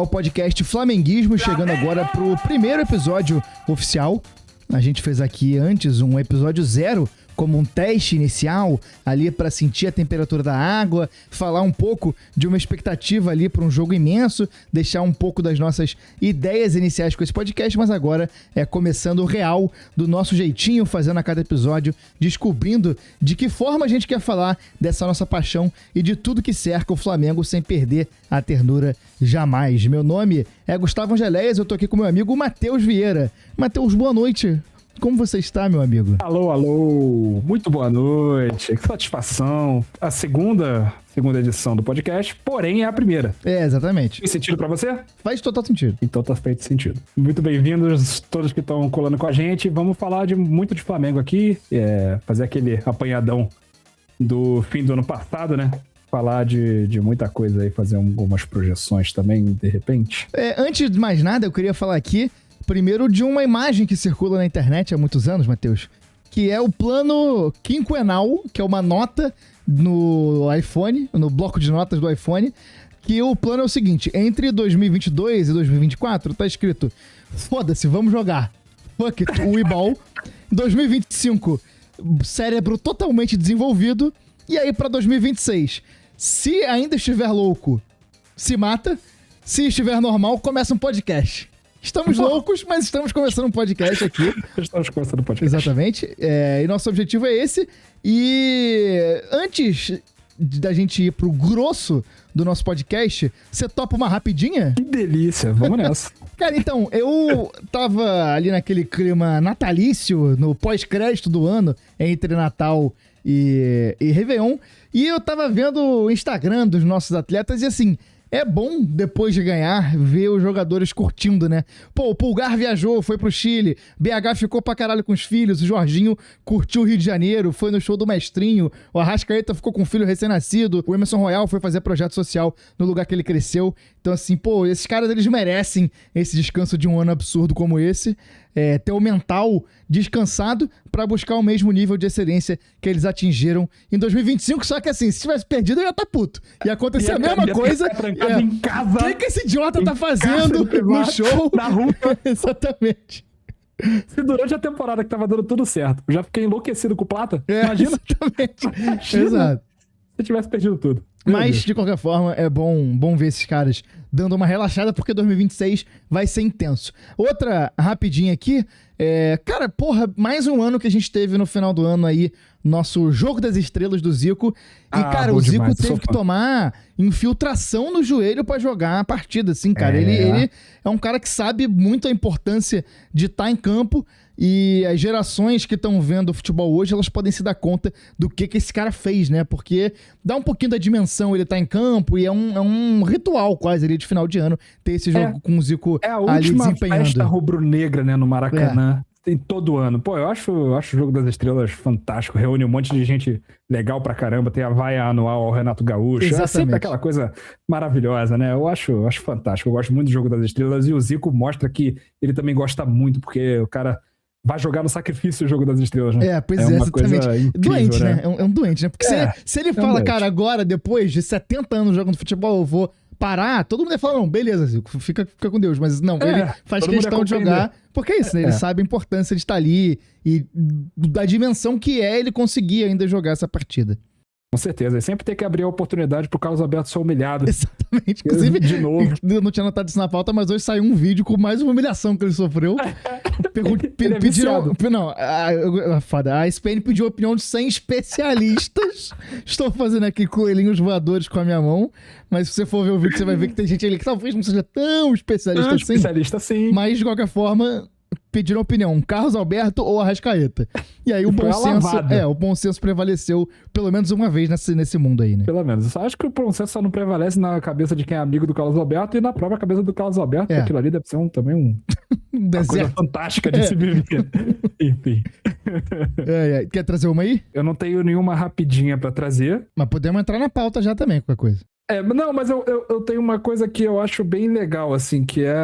o podcast Flamenguismo, chegando agora pro primeiro episódio oficial. A gente fez aqui antes um episódio 0, como um teste inicial, ali para sentir a temperatura da água, falar um pouco de uma expectativa ali para um jogo imenso, deixar um pouco das nossas ideias iniciais com esse podcast, mas agora é começando o real, do nosso jeitinho, fazendo a cada episódio, descobrindo de que forma a gente quer falar dessa nossa paixão e de tudo que cerca o Flamengo sem perder a ternura jamais. Meu nome é Gustavo Angeléias, eu tô aqui com meu amigo Matheus Vieira. Matheus, boa noite. Como você está, meu amigo? Alô, muito boa noite, que satisfação. A segunda edição do podcast, porém é a primeira. É, exatamente. Faz sentido pra você? Faz total sentido. Então tá feito sentido. Muito bem-vindos todos que estão colando com a gente. Vamos falar muito de Flamengo aqui, fazer aquele apanhadão do fim do ano passado, né? Falar de muita coisa aí, fazer algumas projeções também, de repente. Antes de mais nada, eu queria falar aqui primeiro de uma imagem que circula na internet há muitos anos, Matheus, que é o plano quinquenal, que é uma nota no iPhone, no bloco de notas do iPhone, que o plano é o seguinte: entre 2022 e 2024 tá escrito: foda-se, vamos jogar, fuck it, o e-ball. 2025, cérebro totalmente desenvolvido, e aí pra 2026, se ainda estiver louco, se mata, se estiver normal, começa um podcast. Estamos loucos, mas estamos começando um podcast aqui. Estamos começando um podcast. Exatamente. E nosso objetivo é esse. E antes da gente ir pro grosso do nosso podcast, você topa uma rapidinha? Que delícia, vamos nessa. Cara, então, eu tava ali naquele clima natalício, no pós-crédito do ano, entre Natal e Réveillon, e eu tava vendo o Instagram dos nossos atletas e assim, é bom, depois de ganhar, ver os jogadores curtindo, né? Pô, o Pulgar viajou, foi pro Chile, BH ficou pra caralho com os filhos, o Jorginho curtiu o Rio de Janeiro, foi no show do Mestrinho, o Arrascaeta ficou com um filho recém-nascido, o Emerson Royal foi fazer projeto social no lugar que ele cresceu. Então assim, pô, esses caras, eles merecem esse descanso de um ano absurdo como esse, ter o mental descansado pra buscar o mesmo nível de excelência que eles atingiram em 2025, só que assim, se tivesse perdido, eu ia estar puto. Ia acontecer a mesma coisa. Em casa. O que esse idiota tá fazendo no show? Na rua. Exatamente. Se durante a temporada que tava dando tudo certo, eu já fiquei enlouquecido com o Plata, imagina. Exatamente. Exato. Se eu tivesse perdido tudo. Mas, de qualquer forma, é bom ver esses caras dando uma relaxada, porque 2026 vai ser intenso. Outra rapidinha aqui, cara, porra, mais um ano que a gente teve no final do ano aí, nosso Jogo das Estrelas do Zico. E, cara, o Zico teve que tomar infiltração no joelho pra jogar a partida, assim, cara. Ele é um cara que sabe muito a importância de estar em campo. E as gerações que estão vendo o futebol hoje, elas podem se dar conta do que esse cara fez, né? Porque dá um pouquinho da dimensão ele tá em campo e é um ritual quase ali de final de ano ter esse jogo com o Zico ali desempenhando. É a última festa rubro-negra, né, no Maracanã. Tem todo ano. Pô, eu acho o Jogo das Estrelas fantástico. Reúne um monte de gente legal pra caramba. Tem a vaia anual ao Renato Gaúcho. Exatamente. É sempre aquela coisa maravilhosa, né? Eu acho fantástico. Eu gosto muito do Jogo das Estrelas. E o Zico mostra que ele também gosta muito, porque o cara vai jogar no sacrifício o Jogo das Estrelas, né? Pois é, uma exatamente. Coisa incrível, doente, né? É um doente, né? Porque se ele fala, doente. cara, agora, depois de 70 anos jogando futebol, eu vou parar, todo mundo ia falar, não, beleza, Zico, fica com Deus. Mas não, ele faz questão de jogar, porque é isso, né? Ele sabe a importância de estar ali e da dimensão que ele conseguir ainda jogar essa partida. Com certeza. Ele sempre tem que abrir a oportunidade pro Carlos Alberto ser humilhado. Exatamente. Inclusive, de novo. Eu não tinha notado isso na pauta, mas hoje saiu um vídeo com mais uma humilhação que ele sofreu. Pediram. Não, a SPN pediu a opinião de 100 especialistas. Estou fazendo aqui coelhinhos voadores com a minha mão. Mas se você for ver o vídeo, você vai ver que tem gente ali que talvez não seja tão especialista assim. Especialista, sim. Mas, de qualquer forma, pediram opinião, Carlos Alberto ou Arrascaeta. E aí o bom senso prevaleceu pelo menos uma vez nesse mundo aí, né? Pelo menos. Eu acho que o bom senso só não prevalece na cabeça de quem é amigo do Carlos Alberto e na própria cabeça do Carlos Alberto, porque aquilo ali deve ser também uma coisa fantástica de se viver. Enfim. Quer trazer uma aí? Eu não tenho nenhuma rapidinha pra trazer. Mas podemos entrar na pauta já também, qualquer coisa. Não, mas eu tenho uma coisa que eu acho bem legal, assim, que é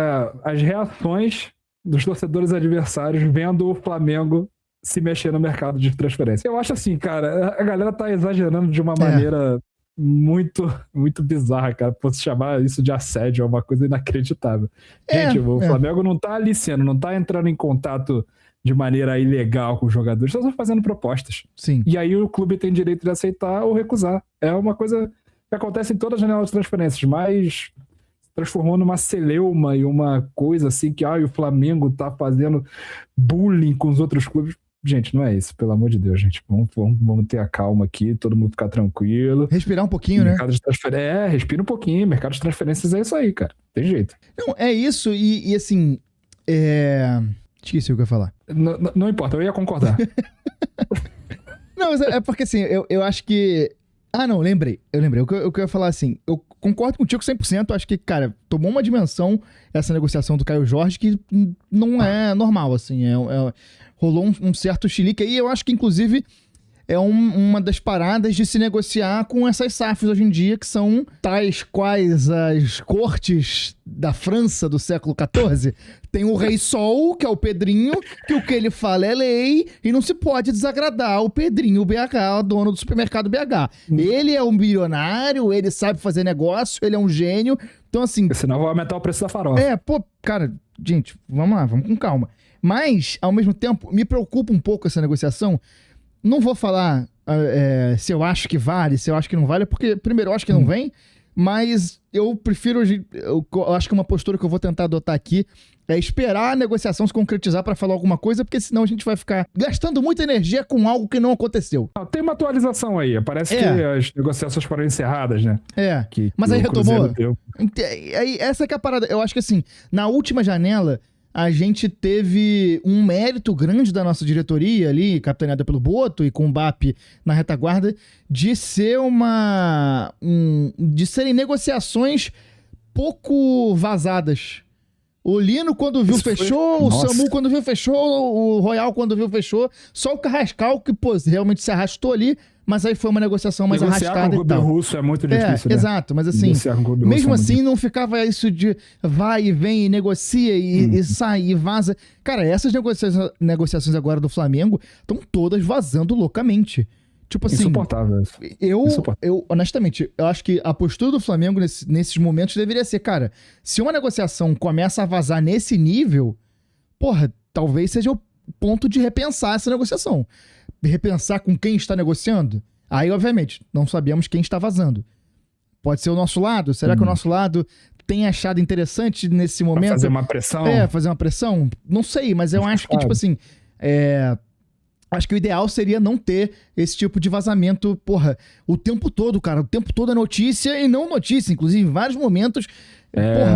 as reações dos torcedores adversários vendo o Flamengo se mexer no mercado de transferência. Eu acho assim, cara, a galera tá exagerando de uma maneira muito, muito bizarra, cara. Posso chamar isso de assédio, é uma coisa inacreditável. Gente, o Flamengo não tá aliciando, não tá entrando em contato de maneira ilegal com os jogadores, só fazendo propostas. Sim. E aí o clube tem direito de aceitar ou recusar. É uma coisa que acontece em todas as janelas de transferências, mas transformou numa celeuma e uma coisa assim que o Flamengo tá fazendo bullying com os outros clubes. Gente, não é isso, pelo amor de Deus, gente. Vamos ter a calma aqui, todo mundo ficar tranquilo. Respirar um pouquinho, né? Respira um pouquinho. Mercado de transferências é isso aí, cara. Tem jeito. Não, é isso e assim... Esqueci o que eu ia falar. Não importa, eu ia concordar. Não, mas é porque assim, eu acho que... não, lembrei. Eu lembrei. O que eu ia falar assim, eu concordo contigo 100%. Acho que, cara, tomou uma dimensão essa negociação do Caio Jorge que não é normal, assim. Rolou um certo chilique aí. Eu acho que, inclusive, é uma das paradas de se negociar com essas SAFs hoje em dia, que são tais quais as cortes da França do século XIV. Tem o Rei Sol, que é o Pedrinho, que o que ele fala é lei, e não se pode desagradar o Pedrinho BH, o dono do supermercado BH. Ele é um bilionário, ele sabe fazer negócio, ele é um gênio. Então, assim... Senão vai aumentar o preço da farofa. Cara, gente, vamos lá, vamos com calma. Mas, ao mesmo tempo, me preocupa um pouco essa negociação. Não vou falar se eu acho que vale, se eu acho que não vale, porque, primeiro, eu acho que não vem, mas eu prefiro... Eu acho que uma postura que eu vou tentar adotar aqui é esperar a negociação se concretizar para falar alguma coisa, porque senão a gente vai ficar gastando muita energia com algo que não aconteceu. Tem uma atualização aí. Parece que as negociações foram encerradas, né? Mas aí retomou. Aí, essa que é a parada. Eu acho que assim, na última janela... A gente teve um mérito grande da nossa diretoria ali, capitaneada pelo Boto e com o BAP na retaguarda, de ser de serem negociações pouco vazadas. O Lino, quando viu, fechou. O Samu, quando viu, fechou. O Royal, quando viu, fechou. Só o Carrascal, que, realmente se arrastou ali. Mas aí foi uma negociação mais arrastada e tal. Com o clube russo é muito difícil, né? Exato, mas assim, mesmo assim não ficava isso de vai e vem e negocia e sai e vaza. Cara, essas negociações agora do Flamengo estão todas vazando loucamente. Tipo assim... Insuportável. Eu, honestamente, eu acho que a postura do Flamengo nesses momentos deveria ser, cara, se uma negociação começa a vazar nesse nível, talvez seja o ponto de repensar essa negociação. Repensar com quem está negociando. Aí, obviamente, não sabemos quem está vazando. Pode ser o nosso lado? Será que o nosso lado tem achado interessante nesse momento? Fazer uma pressão? Fazer uma pressão? Não sei, mas eu acho que, tipo assim... Acho que o ideal seria não ter esse tipo de vazamento, o tempo todo, cara. O tempo todo é notícia e não notícia. Inclusive, em vários momentos,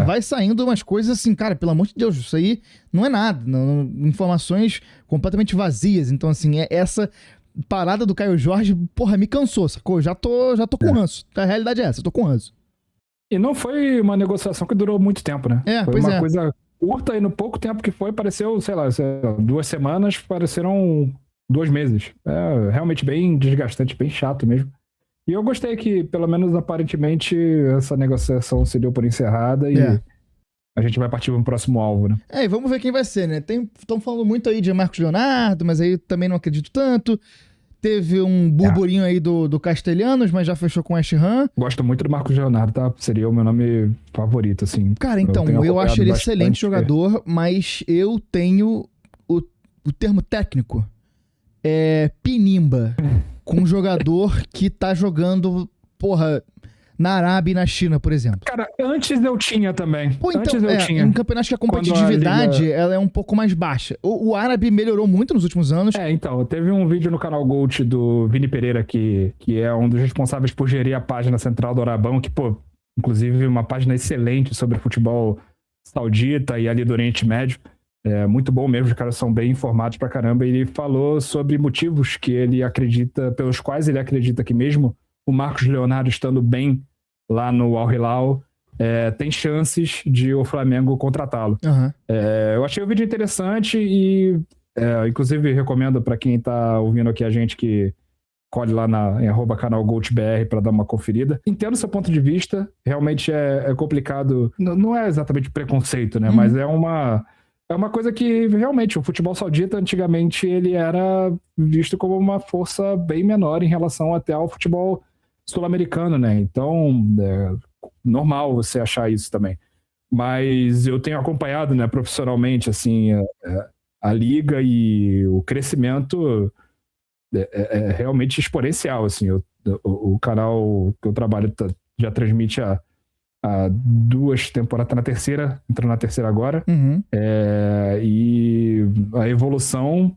vai saindo umas coisas assim, cara, pelo amor de Deus, isso aí não é nada. Informações completamente vazias. Então, assim, essa parada do Caio Jorge, me cansou, sacou? Já tô com ranço. A realidade é essa, eu tô com ranço. E não foi uma negociação que durou muito tempo, né? Foi uma coisa curta e no pouco tempo que foi, pareceu, sei lá, 2 semanas, pareceram 2 meses. Realmente bem desgastante, bem chato mesmo. E eu gostei que, pelo menos aparentemente, essa negociação se deu por encerrada e a gente vai partir para um próximo alvo, né? E vamos ver quem vai ser, né? Estão falando muito aí de Marcos Leonardo, mas aí também não acredito tanto. Teve um burburinho aí do Castelhanos, mas já fechou com o West Ham. Gosto muito do Marcos Leonardo, tá? Seria o meu nome favorito, assim. Cara, então, eu acho ele excelente jogador, mas eu tenho o termo técnico. Pinimba, com um jogador que tá jogando, na Arábia e na China, por exemplo. Cara, antes eu tinha também. Antes eu tinha. Em campeonatos que a competitividade ela é um pouco mais baixa. O árabe melhorou muito nos últimos anos. Então, teve um vídeo no canal Gold do Vini Pereira, que é um dos responsáveis por gerir a página central do Arabão, que, inclusive uma página excelente sobre futebol saudita e ali do Oriente Médio. Muito bom mesmo, os caras são bem informados pra caramba. Ele falou sobre motivos pelos quais ele acredita que mesmo o Marcos Leonardo estando bem lá no Al Hilal, tem chances de o Flamengo contratá-lo. Eu achei o vídeo interessante e, inclusive, recomendo pra quem tá ouvindo aqui a gente que colhe lá em @canalGoldBR pra dar uma conferida. Entendo o seu ponto de vista, realmente é complicado. Não é exatamente preconceito, né? Mas é uma coisa que, realmente, o futebol saudita, antigamente, ele era visto como uma força bem menor em relação até ao futebol sul-americano, né? Então, é normal você achar isso também. Mas eu tenho acompanhado, né, profissionalmente, assim, a liga e o crescimento é realmente exponencial, assim. O canal que eu trabalho já transmite há 2 temporadas, tá na terceira, entrou na terceira agora. Uhum. E a evolução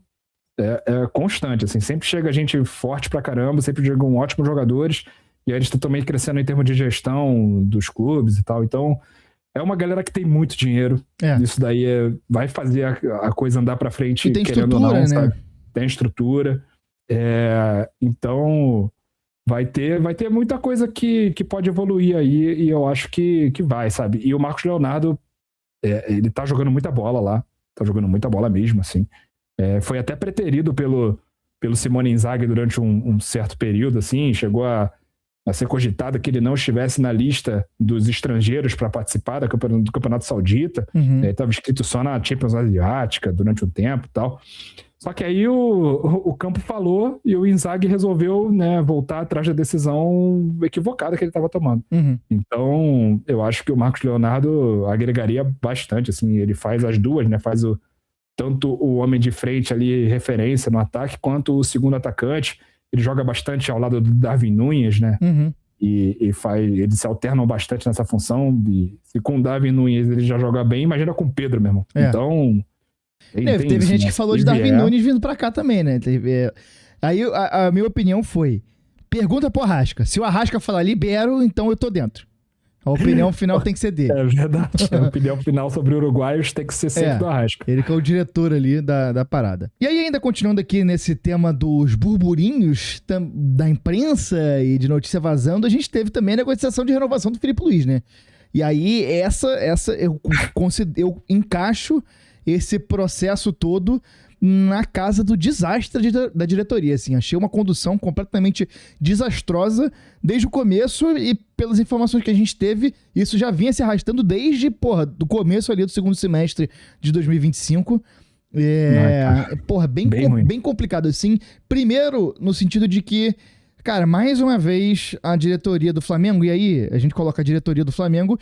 é constante, assim. Sempre chega gente forte pra caramba, sempre chegam ótimos jogadores, e aí eles estão também crescendo em termos de gestão dos clubes e tal. Então, é uma galera que tem muito dinheiro. Isso daí vai fazer a coisa andar pra frente, e tem querendo ou não, né? sabe? Tem estrutura. Então, vai ter muita coisa que pode evoluir aí, e eu acho que vai, sabe? E o Marcos Leonardo, ele tá jogando muita bola lá, tá jogando muita bola mesmo, assim. Foi até preterido pelo Simone Inzaghi durante um certo período, assim, chegou a ser cogitado que ele não estivesse na lista dos estrangeiros para participar do Campeonato Saudita. Ele estava inscrito só na Champions Asiática durante um tempo e tal. Só que aí o campo falou e o Inzaghi resolveu, né, voltar atrás da decisão equivocada que ele estava tomando. Então, eu acho que o Marcos Leonardo agregaria bastante, assim, ele faz as duas, né, faz tanto o homem de frente ali, referência no ataque, quanto o segundo atacante. Ele joga bastante ao lado do Darwin Núñez, né? E eles se alternam bastante nessa função. E se com o Darwin Núñez ele já joga bem, imagina com o Pedro, meu irmão. Então... Teve isso, gente né? que falou de Darwin Núñez vindo pra cá também, né? Aí a minha opinião foi: pergunta pro Arrasca. Se o Arrasca falar libero, então eu tô dentro. A opinião final tem que ser dele. É verdade. A opinião final sobre uruguaios tem que ser sempre do Arrasca. Ele que é o diretor ali da parada. E aí, ainda continuando aqui nesse tema dos burburinhos da imprensa e de notícia vazando, a gente teve também a negociação de renovação do Filipe Luís, né? E aí, essa eu encaixo esse processo todo na casa do desastre da diretoria, assim. Achei uma condução completamente desastrosa desde o começo, e pelas informações que a gente teve, isso já vinha se arrastando desde, do começo ali do segundo semestre de 2025. Bem complicado, assim. Primeiro, no sentido de que, cara, mais uma vez a diretoria do Flamengo, e aí a gente coloca a diretoria do Flamengo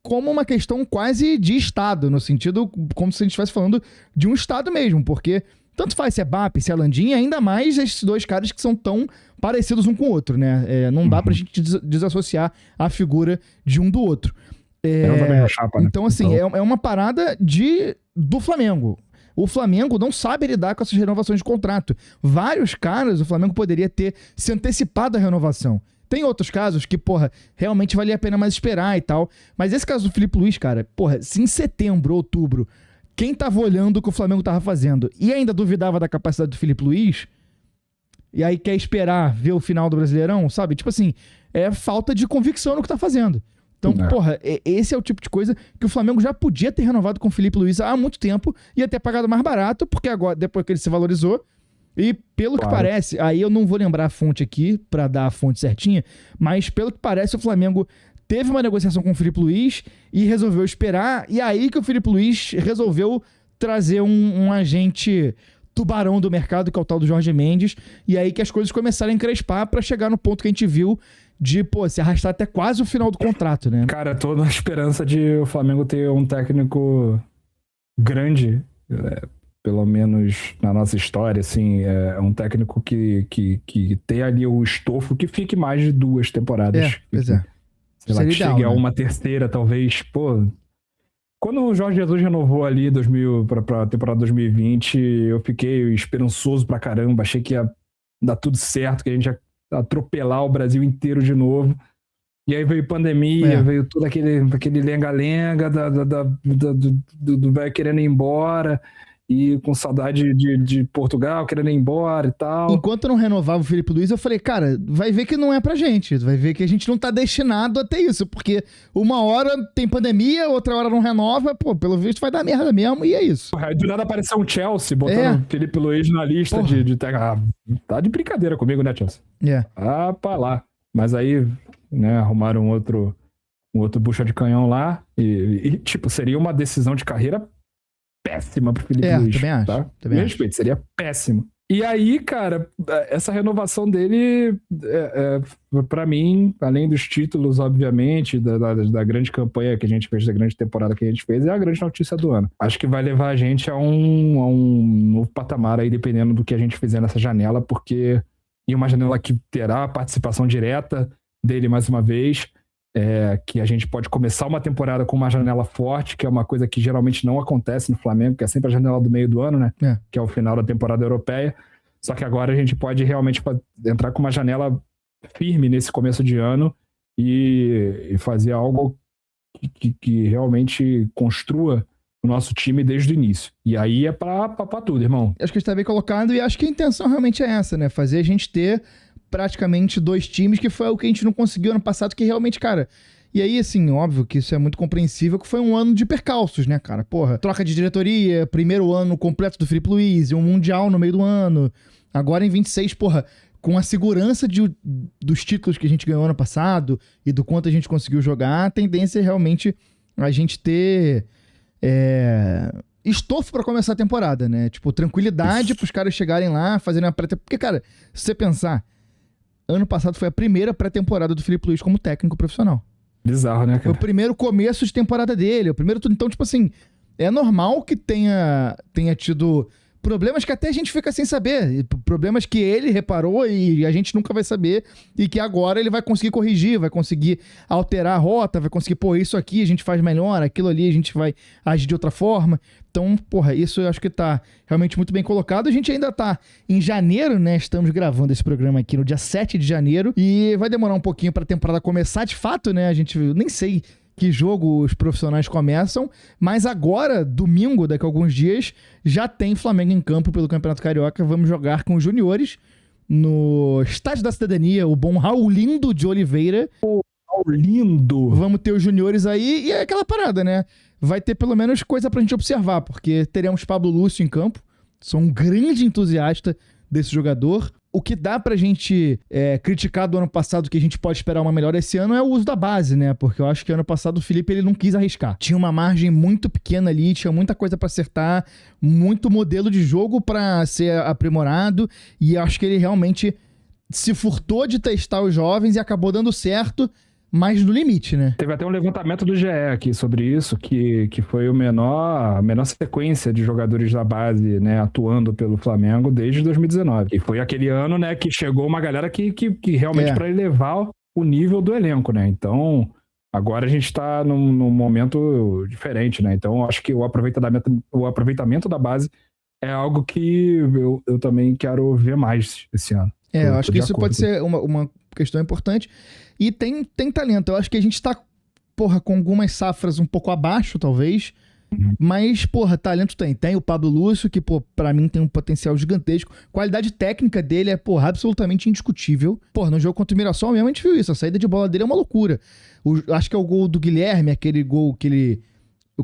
como uma questão quase de Estado, no sentido como se a gente estivesse falando de um Estado mesmo, porque tanto faz se é BAP, se é Landim, ainda mais esses dois caras que são tão parecidos um com o outro, né? Não dá pra gente desassociar a figura de um do outro. Chapa, né? Então, assim, é uma parada do Flamengo. O Flamengo não sabe lidar com essas renovações de contrato. Vários caras, o Flamengo poderia ter se antecipado à renovação. Tem outros casos que, realmente valia a pena mais esperar e tal. Mas esse caso do Filipe Luís, cara, se em setembro, outubro, quem tava olhando o que o Flamengo tava fazendo e ainda duvidava da capacidade do Filipe Luís, e aí quer esperar ver o final do Brasileirão, sabe? Tipo assim, é falta de convicção no que tá fazendo. Então, esse é o tipo de coisa que o Flamengo já podia ter renovado com o Filipe Luís há muito tempo, ia ter pagado mais barato, porque agora, depois que ele se valorizou, e pelo que parece, aí eu não vou lembrar a fonte aqui pra dar a fonte certinha, mas pelo que parece o Flamengo teve uma negociação com o Filipe Luís e resolveu esperar, e aí que o Filipe Luís resolveu trazer um agente tubarão do mercado, que é o tal do Jorge Mendes, e aí que as coisas começaram a encrespar pra chegar no ponto que a gente viu de, se arrastar até quase o final do contrato, né? Cara, tô na esperança de o Flamengo ter um técnico grande, pelo menos na nossa história, assim, um técnico que tem ali o estofo que fique mais de 2 temporadas. Pois é. Sei lá, que chegue a uma terceira, talvez. Quando o Jorge Jesus renovou ali pra temporada 2020, eu fiquei esperançoso pra caramba, achei que ia dar tudo certo, que a gente ia atropelar o Brasil inteiro de novo. E aí veio pandemia, veio todo aquele lenga-lenga do velho querendo ir embora, e com saudade de Portugal, querendo ir embora e tal. Enquanto eu não renovava o Filipe Luís, eu falei, cara, vai ver que não é pra gente, vai ver que a gente não tá destinado a ter isso, porque uma hora tem pandemia, outra hora não renova, pelo visto vai dar merda mesmo, e é isso. Aí do nada apareceu um Chelsea, botando o Filipe Luís na lista de tá de brincadeira comigo, né, Chelsea? Pra lá. Mas aí, né, arrumaram um outro bucha de canhão lá, e seria uma decisão de carreira péssima pro Filipe Luís. Também acho. Tá? Também respeito, seria péssimo. E aí, cara, essa renovação dele, pra mim, além dos títulos, obviamente, da grande campanha que a gente fez, da grande temporada que a gente fez, é a grande notícia do ano. Acho que vai levar a gente a um novo patamar aí, dependendo do que a gente fizer nessa janela, porque em uma janela que terá participação direta dele mais uma vez, que a gente pode começar uma temporada com uma janela forte, que é uma coisa que geralmente não acontece no Flamengo, que é sempre a janela do meio do ano, né? Que é o final da temporada europeia. Só que agora a gente pode realmente entrar com uma janela firme nesse começo de ano e fazer algo que realmente construa o nosso time desde o início. E aí é pra tudo, irmão. Acho que está bem colocado e acho que a intenção realmente é essa, né? Fazer a gente ter praticamente 2 times, que foi o que a gente não conseguiu ano passado, que realmente, cara... E aí, assim, óbvio que isso é muito compreensível, que foi um ano de percalços, né, cara? Porra, troca de diretoria, primeiro ano completo do Filipe Luiz, um Mundial no meio do ano. Agora em 26, porra, com a segurança dos títulos que a gente ganhou ano passado e do quanto a gente conseguiu jogar, a tendência é realmente a gente ter estofo pra começar a temporada, né? Tipo, tranquilidade pros caras chegarem lá, fazerem a pré-temporada. Porque, cara, se você pensar, ano passado foi a primeira pré-temporada do Filipe Luiz como técnico profissional. Bizarro, né, cara? Foi o primeiro começo de temporada dele, o primeiro tudo. Então, tipo assim, é normal que tenha tido problemas que até a gente fica sem saber. Problemas que ele reparou e a gente nunca vai saber. E que agora ele vai conseguir corrigir, vai conseguir alterar a rota, vai conseguir, pô, isso aqui a gente faz melhor, aquilo ali a gente vai agir de outra forma. Então, porra, isso eu acho que tá realmente muito bem colocado. A gente ainda tá em janeiro, né? Estamos gravando esse programa aqui no dia 7 de janeiro. E vai demorar um pouquinho pra temporada começar de fato, né? A gente nem sei que jogo os profissionais começam, mas agora, domingo, daqui a alguns dias, já tem Flamengo em campo pelo Campeonato Carioca. Vamos jogar com os juniores no Estádio da Cidadania, o bom Raulindo de Oliveira. Lindo! Vamos ter os juniores aí e é aquela parada, né? Vai ter pelo menos coisa pra gente observar, porque teremos Pablo Lúcio em campo. Sou um grande entusiasta desse jogador. O que dá pra gente criticar do ano passado, que a gente pode esperar uma melhora esse ano, é o uso da base, né? Porque eu acho que ano passado o Felipe ele não quis arriscar. Tinha uma margem muito pequena ali, tinha muita coisa pra acertar, muito modelo de jogo pra ser aprimorado, e acho que ele realmente se furtou de testar os jovens e acabou dando certo, mas no limite, né? Teve até um levantamento do GE aqui sobre isso, que foi a menor sequência de jogadores da base, né, atuando pelo Flamengo desde 2019. E foi aquele ano, né, que chegou uma galera que realmente para elevar o nível do elenco, né? Então, agora a gente tá num momento diferente, né? Então, acho que o aproveitamento da base é algo que eu também quero ver mais esse ano. Eu acho que isso pode ser uma questão importante. E tem talento. Eu acho que a gente tá, porra, com algumas safras um pouco abaixo, talvez. Mas, porra, talento tem. Tem o Pablo Lúcio, que, pô, pra mim tem um potencial gigantesco. Qualidade técnica dele é, porra, absolutamente indiscutível. Porra, no jogo contra o Mirassol mesmo a gente viu isso. A saída de bola dele é uma loucura. Acho que é o gol do Guilherme, aquele gol que ele...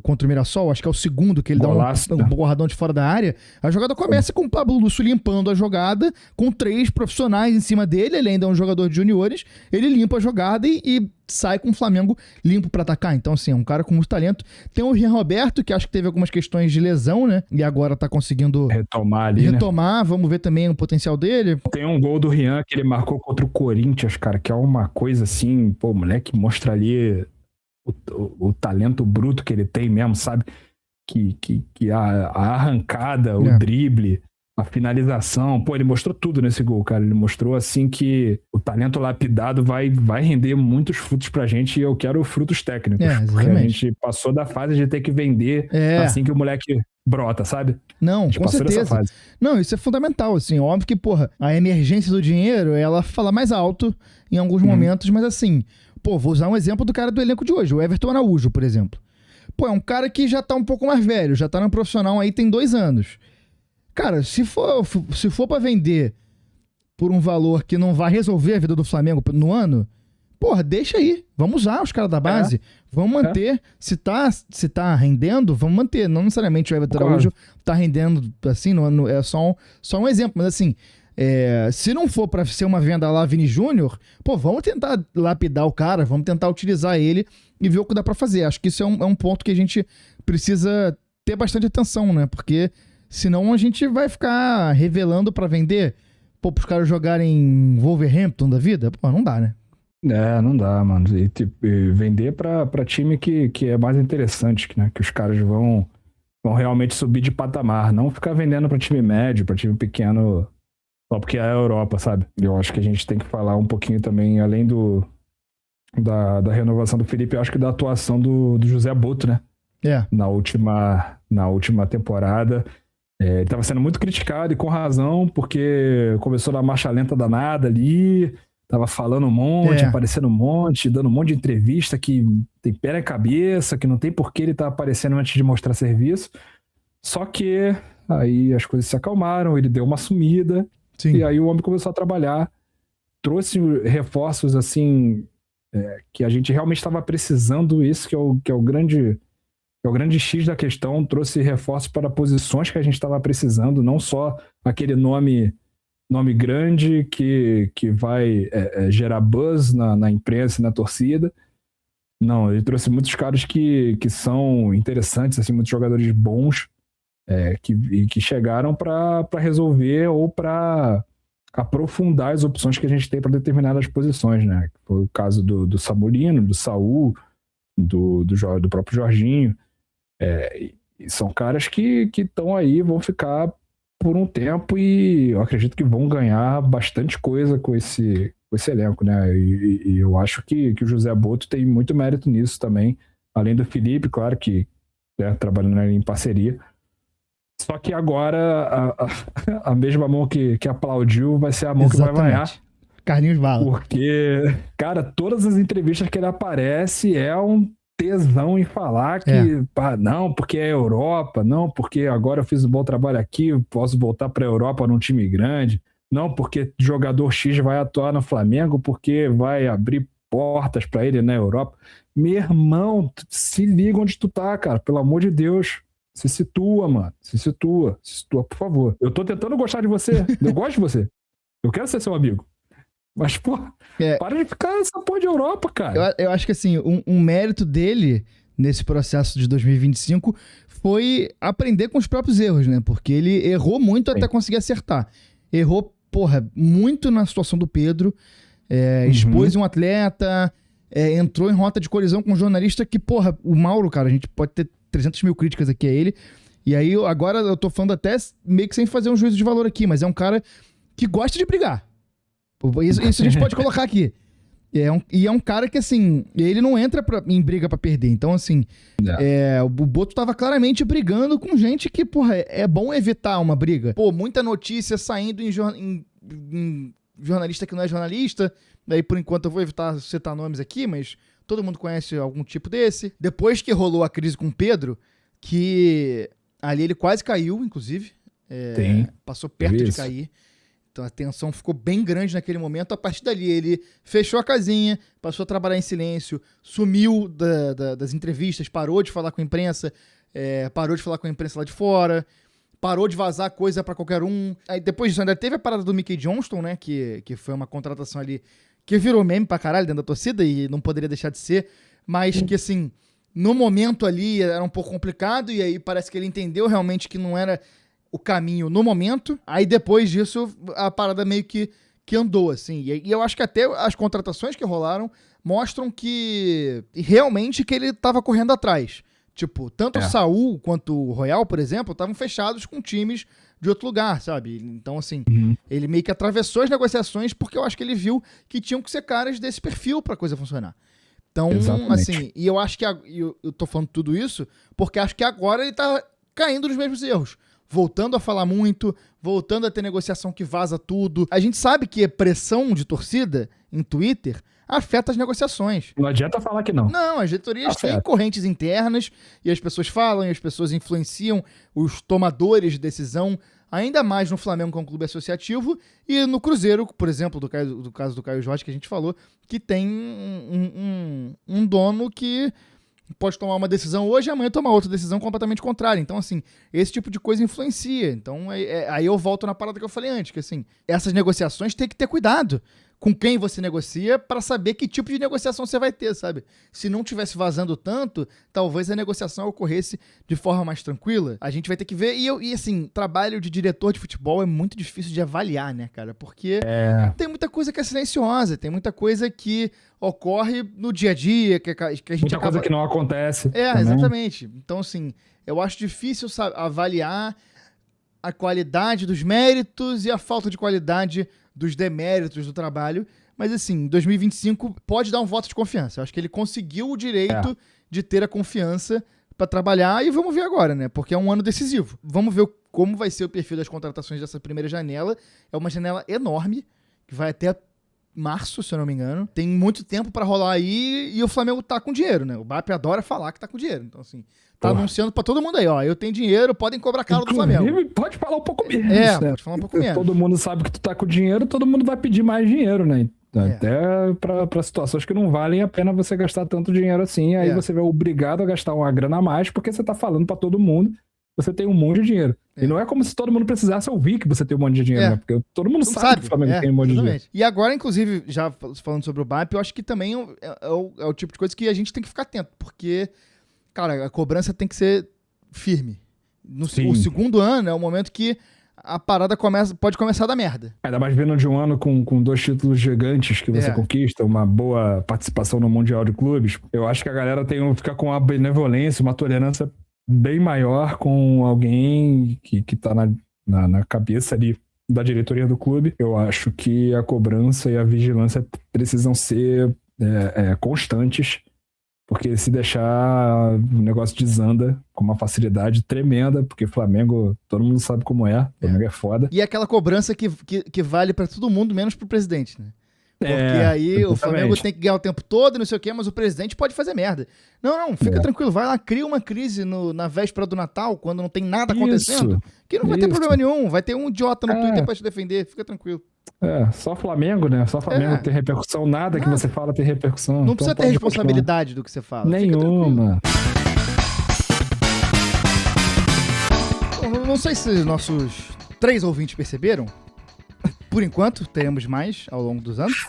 contra o Mirassol, acho que é o segundo que ele dá um borradão de fora da área. A jogada começa com o Pablo Lúcio limpando a jogada, com 3 profissionais em cima dele, ele ainda é um jogador de juniores, ele limpa a jogada e sai com o Flamengo limpo pra atacar. Então, assim, é um cara com muito talento. Tem o Rian Roberto, que acho que teve algumas questões de lesão, né? E agora tá conseguindo retomar ali, né? Vamos ver também o potencial dele. Tem um gol do Rian que ele marcou contra o Corinthians, cara, que é uma coisa assim, pô, o moleque mostra ali o talento bruto que ele tem mesmo, sabe? Que a arrancada, o drible, a finalização, pô, ele mostrou tudo nesse gol, cara. Ele mostrou, assim, que o talento lapidado vai render muitos frutos pra gente e eu quero frutos técnicos. Porque a gente passou da fase de ter que vender assim que o moleque brota, sabe? Não, com certeza. Não, isso é fundamental, assim. Óbvio que, porra, a emergência do dinheiro, ela fala mais alto em alguns momentos, mas assim... Pô, vou usar um exemplo do cara do elenco de hoje, o Everton Araújo, por exemplo. Pô, é um cara que já tá um pouco mais velho, já tá no profissional aí tem 2 anos. Cara, se for pra vender por um valor que não vai resolver a vida do Flamengo no ano, porra, deixa aí. Vamos usar os caras da base. Vamos manter. Se tá rendendo, vamos manter. Não necessariamente o Everton Araújo tá rendendo assim, é só um exemplo, mas assim... se não for pra ser uma venda lá Vini Júnior, pô, vamos tentar lapidar o cara, vamos tentar utilizar ele e ver o que dá pra fazer. Acho que isso é um ponto que a gente precisa ter bastante atenção, né? Porque Senão a gente vai ficar revelando pra vender, pô, pros caras jogarem Wolverhampton da vida? Pô, não dá, né? Não dá, mano. E vender pra time que é mais interessante, né? Que os caras vão realmente subir de patamar. Não ficar vendendo pra time médio, pra time pequeno, só porque é a Europa, sabe? Eu acho que a gente tem que falar um pouquinho também, além da renovação do Felipe, eu acho que da atuação do José Boto, né? Na última temporada. Ele estava sendo muito criticado e com razão, porque começou na marcha lenta danada ali, tava falando um monte, aparecendo um monte, dando um monte de entrevista que tem pé na cabeça, que não tem por que ele tá aparecendo antes de mostrar serviço. Só que aí as coisas se acalmaram, ele deu uma sumida, e aí o homem começou a trabalhar, trouxe reforços assim, que a gente realmente estava precisando, isso que é o grande X da questão, trouxe reforços para posições que a gente estava precisando, não só aquele nome grande que vai gerar buzz na imprensa e na torcida. Não, ele trouxe muitos caras que são interessantes, assim, muitos jogadores bons que chegaram para resolver ou para aprofundar as opções que a gente tem para determinadas posições, né? Foi o caso do Samorino, do Saul, do próprio Jorginho. E são caras que estão aí, vão ficar por um tempo e eu acredito que vão ganhar bastante coisa com esse elenco, né? E eu acho que o José Boto tem muito mérito nisso também, além do Felipe, claro que trabalhando em parceria. Só que agora a mesma mão que aplaudiu vai ser a mão que vai vaiar. Carlinhos Bala. Porque, cara, todas as entrevistas que ele aparece é um tesão em falar que, não, porque é Europa, não, porque agora eu fiz um bom trabalho aqui, eu posso voltar pra Europa num time grande, não, porque jogador X vai atuar no Flamengo, porque vai abrir portas pra ele na Europa. Meu irmão, se liga onde tu tá, cara, pelo amor de Deus. Se situa, mano. Se situa, por favor. Eu tô tentando gostar de você. Eu gosto de você. Eu quero ser seu amigo. Mas, pô, para de ficar nessa porra de Europa, cara. Eu acho que, assim, um mérito dele nesse processo de 2025 foi aprender com os próprios erros, né? Porque ele errou muito até conseguir acertar. Errou, porra, muito na situação do Pedro. Expôs um atleta, entrou em rota de colisão com um jornalista que, porra, o Mauro, cara, a gente pode ter 300 mil críticas aqui a ele. E aí, agora eu tô falando até meio que sem fazer um juízo de valor aqui, mas é um cara que gosta de brigar. Isso a gente pode colocar aqui. E é um cara que, assim, ele não entra em briga pra perder. Então, assim, o Boto tava claramente brigando com gente que, porra, é bom evitar uma briga. Pô, muita notícia saindo em jornalista que não é jornalista. Daí, por enquanto, eu vou evitar citar nomes aqui, mas todo mundo conhece algum tipo desse. Depois que rolou a crise com o Pedro, que ali ele quase caiu, inclusive. Passou perto de cair. Então a tensão ficou bem grande naquele momento. A partir dali ele fechou a casinha, passou a trabalhar em silêncio, sumiu das entrevistas, parou de falar com a imprensa, parou de falar com a imprensa lá de fora, parou de vazar coisa pra qualquer um. Aí depois disso ainda teve a parada do Mickey Johnston, né, que foi uma contratação ali que virou meme pra caralho dentro da torcida e não poderia deixar de ser, mas que assim, no momento ali era um pouco complicado e aí parece que ele entendeu realmente que não era o caminho no momento. Aí depois disso a parada meio que andou, assim. E eu acho que até as contratações que rolaram mostram que realmente que ele tava correndo atrás. Tipo, tanto o Saul quanto o Royal, por exemplo, estavam fechados com times de outro lugar, sabe? Então, assim, ele meio que atravessou as negociações porque eu acho que ele viu que tinham que ser caras desse perfil pra coisa funcionar. Então, assim, e eu acho que eu tô falando tudo isso porque acho que agora ele tá caindo nos mesmos erros. Voltando a falar muito, voltando a ter negociação que vaza tudo. A gente sabe que a pressão de torcida em Twitter afeta as negociações. Não adianta falar que não. Não, as diretorias têm correntes internas e as pessoas falam e as pessoas influenciam os tomadores de decisão, ainda mais no Flamengo, que é um clube associativo, e no Cruzeiro, por exemplo, do caso do Caio Jorge, que a gente falou, que tem um dono que pode tomar uma decisão hoje e amanhã tomar outra decisão completamente contrária. Então, assim, esse tipo de coisa influencia. Então, aí eu volto na parada que eu falei antes, que, assim, essas negociações tem que ter cuidado com quem você negocia para saber que tipo de negociação você vai ter, sabe? Se não tivesse vazando tanto, talvez a negociação ocorresse de forma mais tranquila. A gente vai ter que ver. E assim, trabalho de diretor de futebol é muito difícil de avaliar, né, cara? Porque tem muita coisa que é silenciosa, tem muita coisa que ocorre no dia a dia, que a gente muita coisa que não acontece. Exatamente. Então, assim, eu acho difícil avaliar a qualidade dos méritos e a falta de qualidade dos deméritos do trabalho. Mas, assim, 2025 pode dar um voto de confiança. Eu acho que ele conseguiu o direito de ter a confiança para trabalhar e vamos ver agora, né? Porque é um ano decisivo. Vamos ver como vai ser o perfil das contratações dessa primeira janela. É uma janela enorme, que vai até março, se eu não me engano. Tem muito tempo pra rolar aí e o Flamengo tá com dinheiro, né? O BAP adora falar que tá com dinheiro. Então, assim, tá anunciando pra todo mundo aí, ó. Eu tenho dinheiro, podem cobrar caro do Flamengo. Pode falar um pouco menos. Pode falar um pouco menos. Todo mundo sabe que tu tá com dinheiro, todo mundo vai pedir mais dinheiro, né? Até pra situações que não valem a pena você gastar tanto dinheiro assim. Aí você vai obrigado a gastar uma grana a mais porque você tá falando pra todo mundo. Você tem um monte de dinheiro. E não é como se todo mundo precisasse ouvir que você tem um monte de dinheiro, né? Porque todo mundo sabe que o Flamengo tem um monte de dinheiro. E agora, inclusive, já falando sobre o BAP, eu acho que também é o tipo de coisa que a gente tem que ficar atento. Porque, cara, a cobrança tem que ser firme. O segundo ano é o momento que a parada pode começar a dar merda. Ainda mais vindo de um ano com 2 títulos gigantes que você conquista, uma boa participação no Mundial de Clubes. Eu acho que a galera fica com uma benevolência, uma tolerância bem maior com alguém que tá na cabeça ali da diretoria do clube. Eu acho que a cobrança e a vigilância precisam ser constantes, porque se deixar o negócio desanda com uma facilidade tremenda, porque Flamengo, todo mundo sabe como é, Flamengo é foda. E é aquela cobrança que vale pra todo mundo, menos pro presidente, né? Porque aí exatamente. O Flamengo tem que ganhar o tempo todo e não sei o quê, mas o presidente pode fazer merda. Não, fica tranquilo, vai lá, cria uma crise na véspera do Natal, quando não tem nada acontecendo, que não vai ter problema nenhum, vai ter um idiota no Twitter pra te defender, fica tranquilo. Só Flamengo, né? Só Flamengo tem repercussão, nada que você fala tem repercussão. Não precisa ter responsabilidade do que você fala. Nenhuma. Não sei se nossos 3 ouvintes perceberam. Por enquanto, teremos mais ao longo dos anos.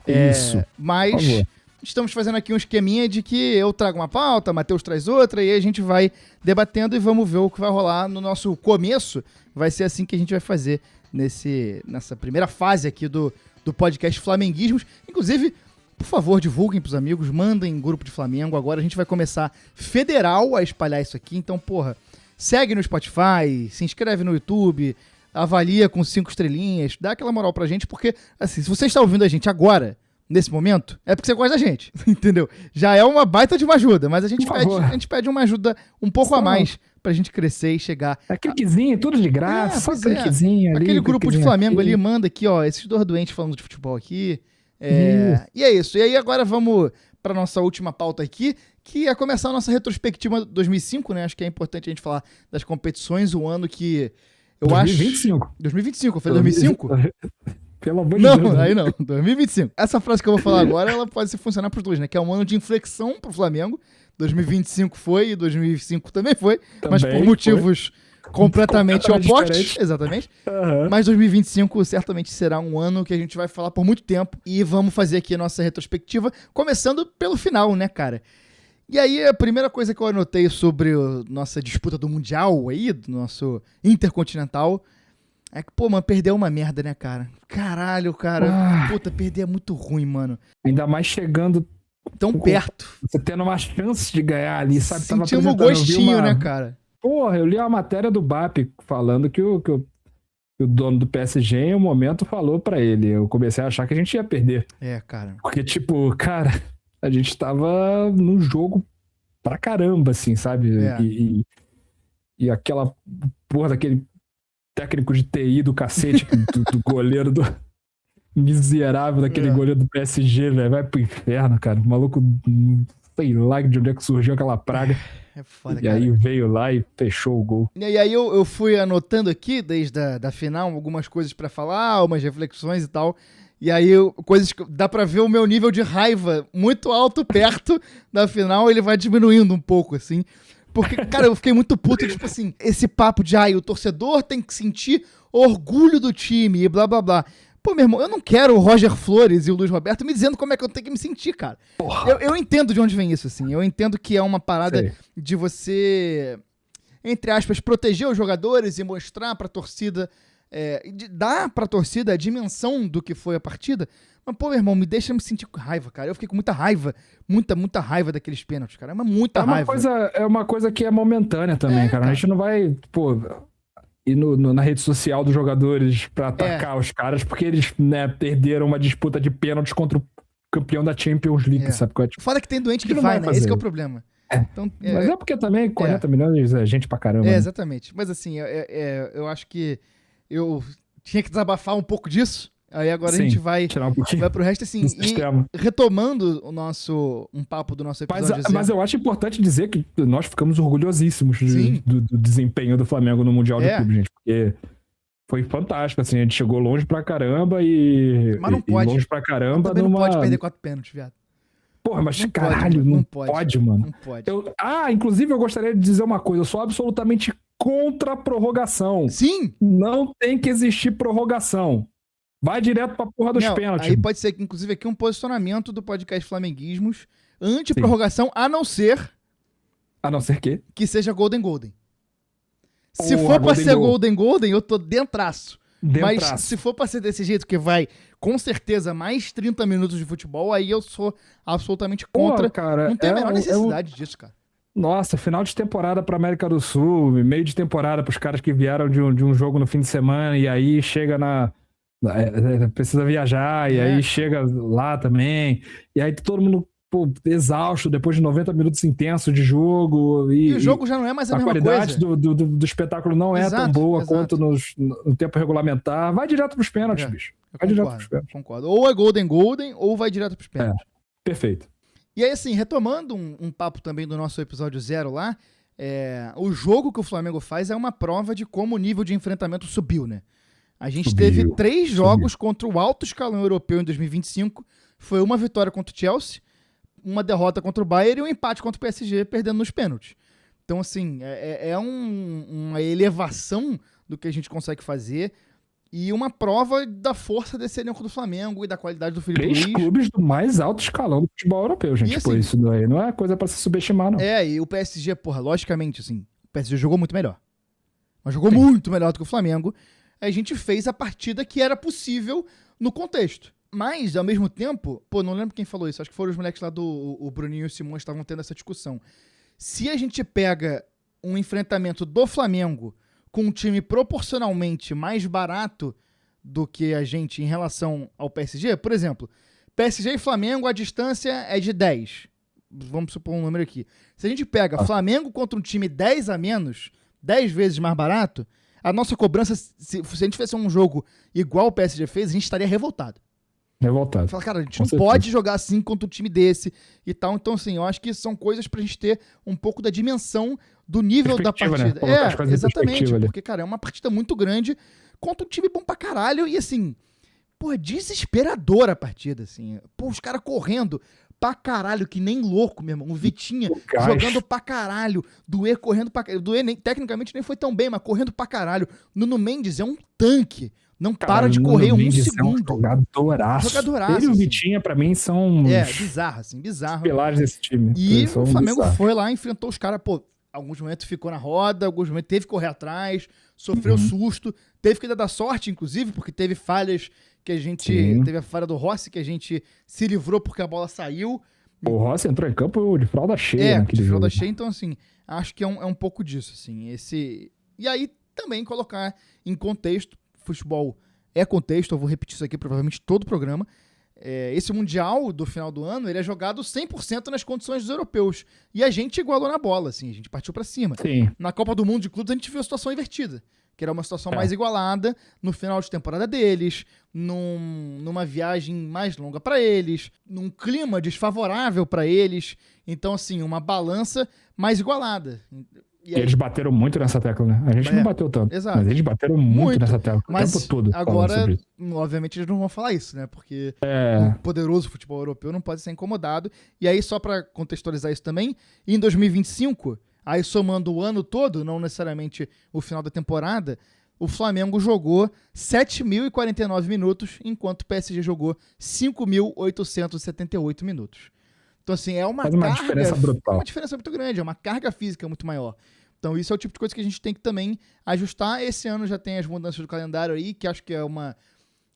Isso. Mas estamos fazendo aqui um esqueminha de que eu trago uma pauta, Matheus traz outra, e aí a gente vai debatendo e vamos ver o que vai rolar no nosso começo. Vai ser assim que a gente vai fazer nessa primeira fase aqui do podcast Flamenguismos. Inclusive, por favor, divulguem pros amigos, mandem grupo de Flamengo. Agora a gente vai começar federal a espalhar isso aqui. Então, segue no Spotify, se inscreve no YouTube, avalia com 5 estrelinhas, dá aquela moral pra gente, porque, assim, se você está ouvindo a gente agora, nesse momento, é porque você gosta da gente, entendeu? Já é uma baita de uma ajuda, mas a gente pede uma ajuda um pouco a mais pra gente crescer e chegar... cliquezinho, tudo de graça, só cliquezinho ali. Aquele grupo de Flamengo ali, manda aqui, ó, esses 2 doentes falando de futebol aqui. E é isso. E aí agora vamos pra nossa última pauta aqui, que é começar a nossa retrospectiva 2005, né? Acho que é importante a gente falar das competições, o ano que... 2025. 2025, eu falei 2005? Pelo amor de Deus. Não, aí não, 2025. Essa frase que eu vou falar agora, ela pode funcionar pros dois, né? Que é um ano de inflexão pro Flamengo. 2025 foi e 2005 também foi, mas por motivos completamente opostos. Exatamente. Mas 2025 certamente será um ano que a gente vai falar por muito tempo e vamos fazer aqui a nossa retrospectiva, começando pelo final, né, cara? E aí, a primeira coisa que eu anotei sobre a nossa disputa do Mundial aí, do nosso Intercontinental, é que, perdeu uma merda, né, cara? Caralho, cara. Perder é muito ruim, mano. Ainda mais chegando tão perto. Você tendo uma chance de ganhar ali, sabe? Sentimos um gostinho, né, cara? Eu li uma matéria do BAP falando que o dono do PSG, em um momento, falou pra ele. Eu comecei a achar que a gente ia perder. Cara. Porque, cara... A gente tava no jogo pra caramba, assim, sabe? E aquela porra daquele técnico de TI do cacete, do goleiro miserável daquele goleiro do PSG, velho. Vai pro inferno, cara. O maluco, sei lá de onde é que surgiu aquela praga. É foda, cara. E aí veio lá e fechou o gol. E aí eu fui anotando aqui, desde a final, algumas coisas pra falar, umas reflexões e tal. E aí, coisas que dá pra ver o meu nível de raiva muito alto perto da final, ele vai diminuindo um pouco, assim. Porque, cara, eu fiquei muito puto, tipo assim, esse papo de, o torcedor tem que sentir orgulho do time e blá, blá, blá. Pô, meu irmão, eu não quero o Roger Flores e o Luiz Roberto me dizendo como é que eu tenho que me sentir, cara. Eu entendo de onde vem isso, assim. Eu entendo que é uma parada de você, entre aspas, proteger os jogadores e mostrar pra torcida, dar pra torcida a dimensão do que foi a partida. Mas, pô, meu irmão, me deixa me sentir com raiva, cara. Eu fiquei com muita raiva, muita raiva daqueles pênaltis, cara. Mas muita raiva. É uma coisa que é momentânea também, cara. A gente não vai, pô, ir na rede social dos jogadores pra atacar os caras, porque eles, né, perderam uma disputa de pênaltis contra o campeão da Champions League, sabe? Foda que tem doente que vai, né? Esse que é o problema. Então, mas é porque também 40 milhões é gente pra caramba. Né? Exatamente. Mas assim, eu acho que eu tinha que desabafar um pouco disso. Aí agora a gente vai pro resto, assim, e retomando um papo do nosso episódio. Mas eu acho importante dizer que nós ficamos orgulhosíssimos do desempenho do Flamengo no Mundial de Clube, gente, porque foi fantástico, assim, a gente chegou longe pra caramba mas não pode. longe pra caramba também não pode perder 4 pênaltis, viado. Porra, mas não caralho, não pode, mano. Não pode. Inclusive eu gostaria de dizer uma coisa, eu sou absolutamente contra a prorrogação. Sim! Não tem que existir prorrogação. Vai direto pra porra dos pênaltis. Aí pode ser, inclusive, aqui um posicionamento do podcast Flamenguismos anti-prorrogação, a não ser... A não ser que seja Golden. Se for pra ser Golden, eu tô dentraço. Mas se for pra ser desse jeito, que vai, com certeza, mais 30 minutos de futebol, aí eu sou absolutamente contra. Cara, não tem a menor necessidade disso, cara. Nossa, final de temporada pra América do Sul, meio de temporada pros caras que vieram de um jogo no fim de semana, e aí chega precisa viajar, e aí chega lá também, e aí todo mundo, pô, exausto depois de 90 minutos intensos de jogo. E o jogo já não é mais a mesma coisa. A qualidade do espetáculo não é tão boa quanto no tempo regulamentar. Vai direto pros pênaltis, bicho. Vai direto pros pênaltis. Concordo. Ou é Golden, ou vai direto pros pênaltis. Perfeito. E aí, assim, retomando um papo também do nosso episódio 0 lá, o jogo que o Flamengo faz é uma prova de como o nível de enfrentamento subiu, né? A gente teve 3 jogos contra o alto escalão europeu em 2025. Foi uma vitória contra o Chelsea, uma derrota contra o Bayern e um empate contra o PSG, perdendo nos pênaltis. Então, assim, uma elevação do que a gente consegue fazer e uma prova da força desse elenco do Flamengo e da qualidade do Felipe Luiz. 3 clubes do mais alto escalão do futebol europeu, gente. Assim, isso daí não é coisa pra se subestimar, não. E o PSG, porra, logicamente, assim, o PSG jogou muito melhor. Mas jogou muito melhor do que o Flamengo. A gente fez a partida que era possível no contexto. Mas, ao mesmo tempo, pô, não lembro quem falou isso, acho que foram os moleques lá o Bruninho e o Simões estavam tendo essa discussão. Se a gente pega um enfrentamento do Flamengo com um time proporcionalmente mais barato do que a gente em relação ao PSG, por exemplo, PSG e Flamengo, a distância é de 10. Vamos supor um número aqui. Se a gente pega Flamengo contra um time 10 a menos, 10 vezes mais barato, a nossa cobrança, se a gente fizesse um jogo igual o PSG fez, a gente estaria revoltado. Fala, cara, a gente não pode jogar assim contra um time desse e tal. Então, assim, eu acho que são coisas pra gente ter um pouco da dimensão do nível da partida. Né? Exatamente. Porque, cara, é uma partida muito grande contra um time bom pra caralho e, assim, pô, é desesperadora a partida, assim. Pô, os caras correndo pra caralho, que nem louco, meu irmão. O Vitinha jogando pra caralho. Duê correndo pra caralho. Duê tecnicamente nem foi tão bem, mas correndo pra caralho. Nuno Mendes é um tanque. Não para de correr um segundo. É um jogadoraço. Ele e o Vitinha, pra mim, são bizarro, assim, bizarro. Pilares desse time. E o Flamengo foi lá, enfrentou os caras, pô, alguns momentos ficou na roda, alguns momentos teve que correr atrás, sofreu susto, teve que dar sorte, inclusive, porque teve falhas que a gente... Teve a falha do Rossi, que a gente se livrou porque a bola saiu. O Rossi entrou em campo de fralda cheia. De fralda cheia, então, assim, acho que é um pouco disso, assim, E aí, também colocar em contexto, futebol é contexto, eu vou repetir isso aqui provavelmente todo o programa. Esse Mundial do final do ano, ele é jogado 100% nas condições dos europeus. E a gente igualou na bola, assim, a gente partiu pra cima. Sim. Na Copa do Mundo de Clubes a gente viu a situação invertida, que era uma situação mais igualada no final de temporada deles, numa viagem mais longa pra eles, num clima desfavorável pra eles. Então, assim, uma balança mais igualada. E eles bateram muito nessa tecla, né? A gente não bateu tanto. Exato. Mas eles bateram muito nessa tecla o tempo todo. Agora, obviamente, eles não vão falar isso, né? Porque o poderoso futebol europeu não pode ser incomodado. E aí, só pra contextualizar isso também, em 2025, aí somando o ano todo, não necessariamente o final da temporada, o Flamengo jogou 7.049 minutos, enquanto o PSG jogou 5.878 minutos. Então, assim, é uma diferença brutal. É uma diferença muito grande, é uma carga física muito maior. Então, isso é o tipo de coisa que a gente tem que também ajustar. Esse ano já tem as mudanças do calendário aí, que acho que é uma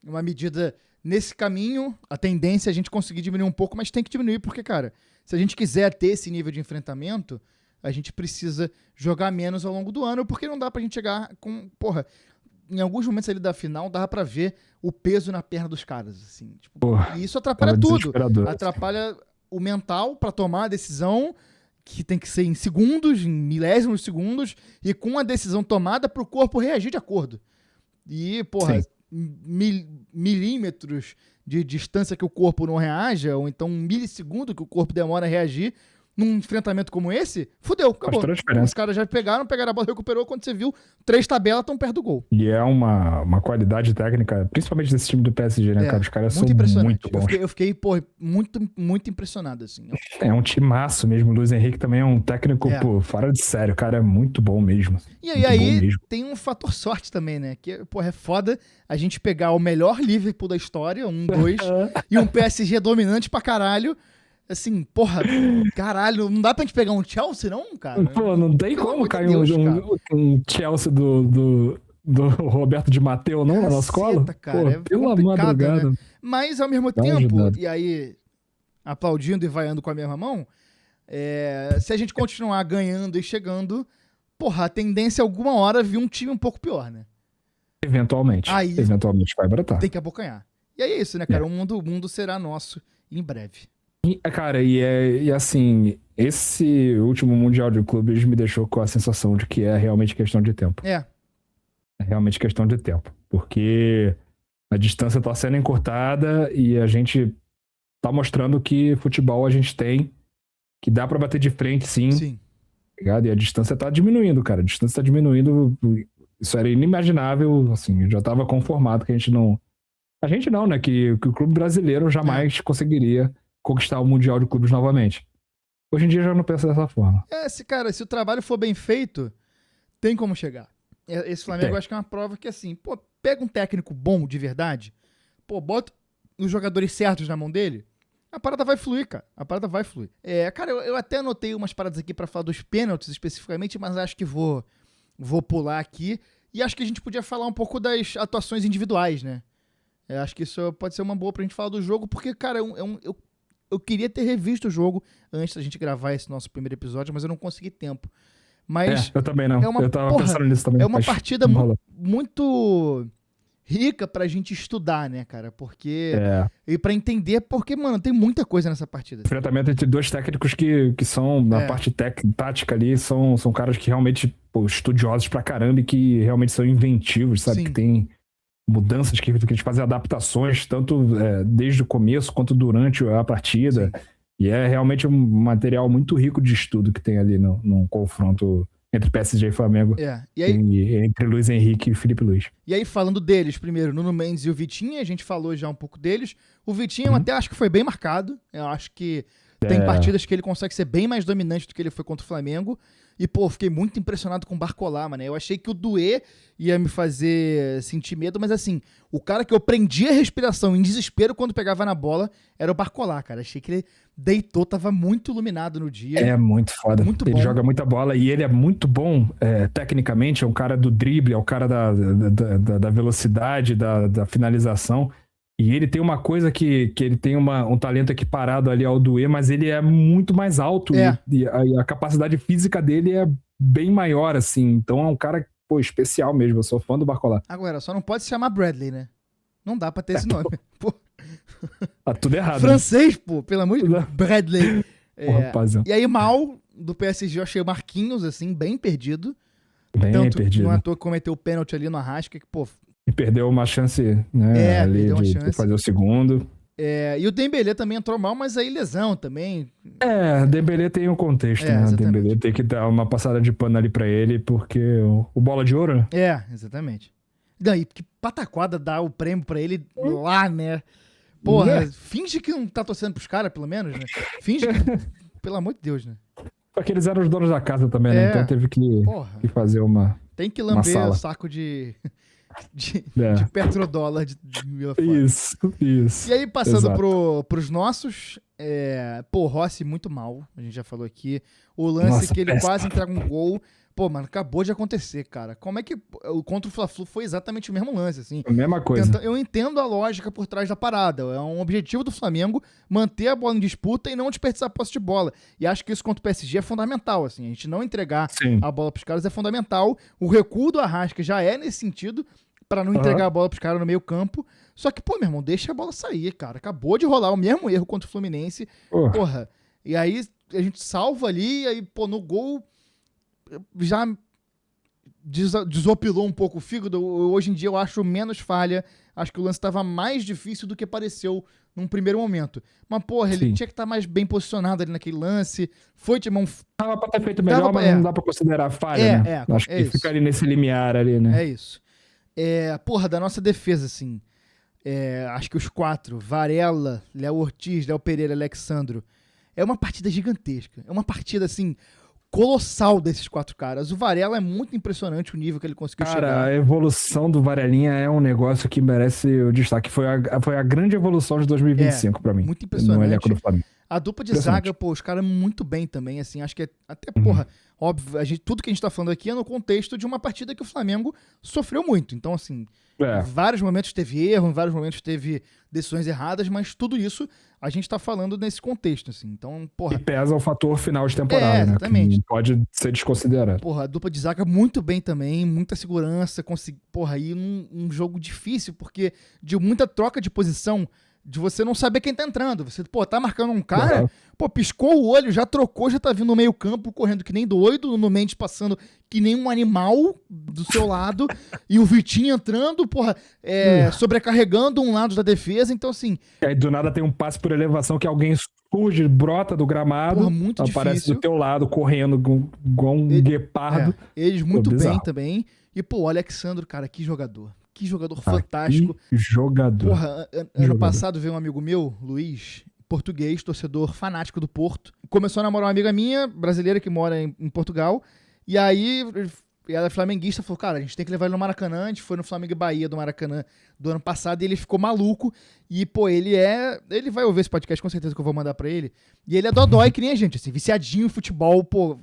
medida nesse caminho. A tendência é a gente conseguir diminuir um pouco, mas tem que diminuir porque, cara, se a gente quiser ter esse nível de enfrentamento, a gente precisa jogar menos ao longo do ano, porque não dá pra gente chegar com... Porra, em alguns momentos ali da final, dava pra ver o peso na perna dos caras, assim. Tipo, e isso atrapalha tudo. Atrapalha o mental pra tomar a decisão, que tem que ser em segundos, em milésimos de segundos, e com a decisão tomada pro corpo reagir de acordo. E, porra, milímetros de distância que o corpo não reaja, ou então 1 milissegundo que o corpo demora a reagir, num enfrentamento como esse, fudeu, acabou. Os caras já pegaram a bola, recuperou, quando você viu, 3 tabelas estão perto do gol. E é uma qualidade técnica, principalmente desse time do PSG, né, cara? Os caras são muito bons. Eu fiquei, pô, muito impressionado, assim. É um timaço mesmo. O Luiz Henrique também é um técnico, pô, fora de sério. O cara é muito bom mesmo. E aí tem um fator sorte também, né? Que, pô, é foda a gente pegar o melhor Liverpool da história, 1-2, e um PSG dominante pra caralho. Assim, porra, caralho, não dá pra gente pegar um Chelsea, não, cara? Pô, não tem como cair um Chelsea do Roberto de Mateu, não, na nossa escola? Cara, pô, pela madrugada. Né? Mas, ao mesmo tempo, e aí, aplaudindo e vaiando com a mesma mão, se a gente continuar ganhando e chegando, porra, a tendência é alguma hora vir um time um pouco pior, né? Eventualmente vai brotar. Tem que abocanhar. E é isso, né, cara? O mundo será nosso em breve. Cara, e assim, esse último Mundial de Clubes me deixou com a sensação de que é realmente questão de tempo. É realmente questão de tempo. Porque a distância tá sendo encurtada e a gente tá mostrando que futebol a gente tem, que dá pra bater de frente, sim. Ligado? E a distância tá diminuindo, cara. A distância tá diminuindo. Isso era inimaginável, assim, eu já tava conformado que a gente não, né? Que o clube brasileiro jamais conseguiria conquistar o Mundial de Clubes novamente. Hoje em dia já não pensa dessa forma. Se o trabalho for bem feito, tem como chegar. Esse Flamengo eu acho que é uma prova que, assim, pô, pega um técnico bom de verdade, pô, bota os jogadores certos na mão dele, a parada vai fluir, cara. Cara, eu até anotei umas paradas aqui pra falar dos pênaltis especificamente, mas acho que vou pular aqui. E acho que a gente podia falar um pouco das atuações individuais, né? Acho que isso pode ser uma boa pra gente falar do jogo, porque, cara, eu queria ter revisto o jogo antes da gente gravar esse nosso primeiro episódio, mas eu não consegui tempo. Mas eu também não. Eu tava pensando nisso também. É uma partida muito rica pra gente estudar, né, cara? Porque... E pra entender, porque, mano, tem muita coisa nessa partida. Enfrentamento entre dois técnicos que são, na parte tática ali, são caras que realmente, pô, estudiosos pra caramba e que realmente são inventivos, sabe? Que tem mudanças que eles fazem adaptações, tanto desde o começo quanto durante a partida. Sim. E é realmente um material muito rico de estudo que tem ali num confronto entre PSG e Flamengo. E aí, entre Luiz Henrique e Felipe Luiz. E aí, falando deles, primeiro, Nuno Mendes e o Vitinho, a gente falou já um pouco deles. O Vitinho eu até acho que foi bem marcado. Eu acho que tem partidas que ele consegue ser bem mais dominante do que ele foi contra o Flamengo. E, pô, fiquei muito impressionado com o Barcola, mano. Eu achei que o Doué ia me fazer sentir medo, mas assim, o cara que eu prendia a respiração em desespero quando pegava na bola era o Barcola, cara. Achei que ele deitou, tava muito iluminado no dia. É muito foda. Muito ele bom. Joga muita bola e ele é muito bom tecnicamente, é um cara do drible, é o cara da velocidade, da finalização. E ele tem uma coisa que ele tem um talento equiparado ali ao Doué, mas ele é muito mais alto e a capacidade física dele é bem maior, assim. Então é um cara, pô, especial mesmo. Eu sou fã do Barcola. Agora, só não pode se chamar Bradley, né? Não dá pra ter esse nome. Pô. Tá tudo errado. Francês, né? Pô, pelo amor de Deus. Bradley. E aí, mal do PSG, eu achei o Marquinhos, assim, bem perdido. Bem perdido. Não é à toa que cometeu o pênalti ali no Arrasca, que, pô... E perdeu uma chance, né, ali de fazer o segundo. E o Dembélé também entrou mal, mas aí lesão também. Dembélé tem um contexto, né? O Dembélé tem que dar uma passada de pano ali pra ele, porque o bola de ouro, né? Exatamente. Daí, que pataquada dar o prêmio pra ele lá, né? Porra, finge que não tá torcendo pros caras, pelo menos, né? Finge que... Pelo amor de Deus, né? Porque eles eram os donos da casa também, né? Então teve que fazer uma Tem que uma lamber o sala. saco de É. petrodólar de Vila Fora. Isso. E aí, passando Exato. pros nossos, pô, Rossi muito mal, a gente já falou aqui. O lance Nossa, que ele péssimo. quase entrega um gol. Pô, mano, acabou de acontecer, cara. Como é que contra o Fla-Flu foi exatamente o mesmo lance, assim? A mesma coisa. Eu entendo a lógica por trás da parada. É um objetivo do Flamengo manter a bola em disputa e não desperdiçar a posse de bola. E acho que isso contra o PSG é fundamental, assim. A gente não entregar Sim. a bola pros caras é fundamental. O recuo do Arrasca já é nesse sentido, pra não entregar a bola pros caras no meio campo. Só que, pô, meu irmão, deixa a bola sair, cara. Acabou de rolar o mesmo erro contra o Fluminense. Pô. Porra. E aí a gente salva ali, e aí, pô, no gol já desopilou um pouco o fígado. Hoje em dia eu acho menos falha. Acho que o lance estava mais difícil do que pareceu num primeiro momento. Mas, porra, ele Sim. tinha que estar mais bem posicionado ali naquele lance. Foi, Timão. Dava pra ter feito melhor, mas não dá pra considerar falha, né? Acho que fica ali nesse limiar ali, né? É isso. Porra, da nossa defesa, assim. Acho que os 4, Varela, Léo Ortiz, Léo Pereira, Alexandro. É uma partida gigantesca. É uma partida, assim, colossal desses 4 caras. O Varela é muito impressionante o nível que ele conseguiu chegar. Cara, a evolução do Varelinha é um negócio que merece o destaque. Foi a grande evolução de 2025 pra mim. Muito impressionante. No elenco do Flamengo. A dupla de zaga, pô, os caras muito bem também, assim, acho que até, porra, óbvio, tudo que a gente tá falando aqui é no contexto de uma partida que o Flamengo sofreu muito. Então, assim, em vários momentos teve erro, em vários momentos teve decisões erradas, mas tudo isso a gente tá falando nesse contexto, assim. Então, porra... E pesa o fator final de temporada, exatamente. né? Que não pode ser desconsiderado. Porra, a dupla de zaga muito bem também, muita segurança, porra, aí num jogo difícil, porque de muita troca de posição, de você não saber quem tá entrando. Você, pô, tá marcando um cara, pô, piscou o olho, já trocou, já tá vindo no meio campo, correndo que nem doido, no Mendes passando que nem um animal do seu lado, e o Vitinho entrando, porra, sobrecarregando um lado da defesa, então assim... Aí do nada tem um passe por elevação que alguém surge, brota do gramado, porra, muito aparece difícil. do teu lado, correndo igual um guepardo. Eles muito bem bizarro. também. E, pô, o Alexandro, cara, que jogador. Que jogador fantástico. Que jogador. Porra, ano passado veio um amigo meu, Luiz, português, torcedor fanático do Porto. Começou a namorar uma amiga minha, brasileira, que mora em Portugal. E aí, ela é flamenguista, falou, cara, a gente tem que levar ele no Maracanã. A gente foi no Flamengo e Bahia do Maracanã do ano passado e ele ficou maluco. E, pô, ele vai ouvir esse podcast, com certeza que eu vou mandar pra ele. E ele é dodói que nem a gente, assim, viciadinho em futebol. Pô,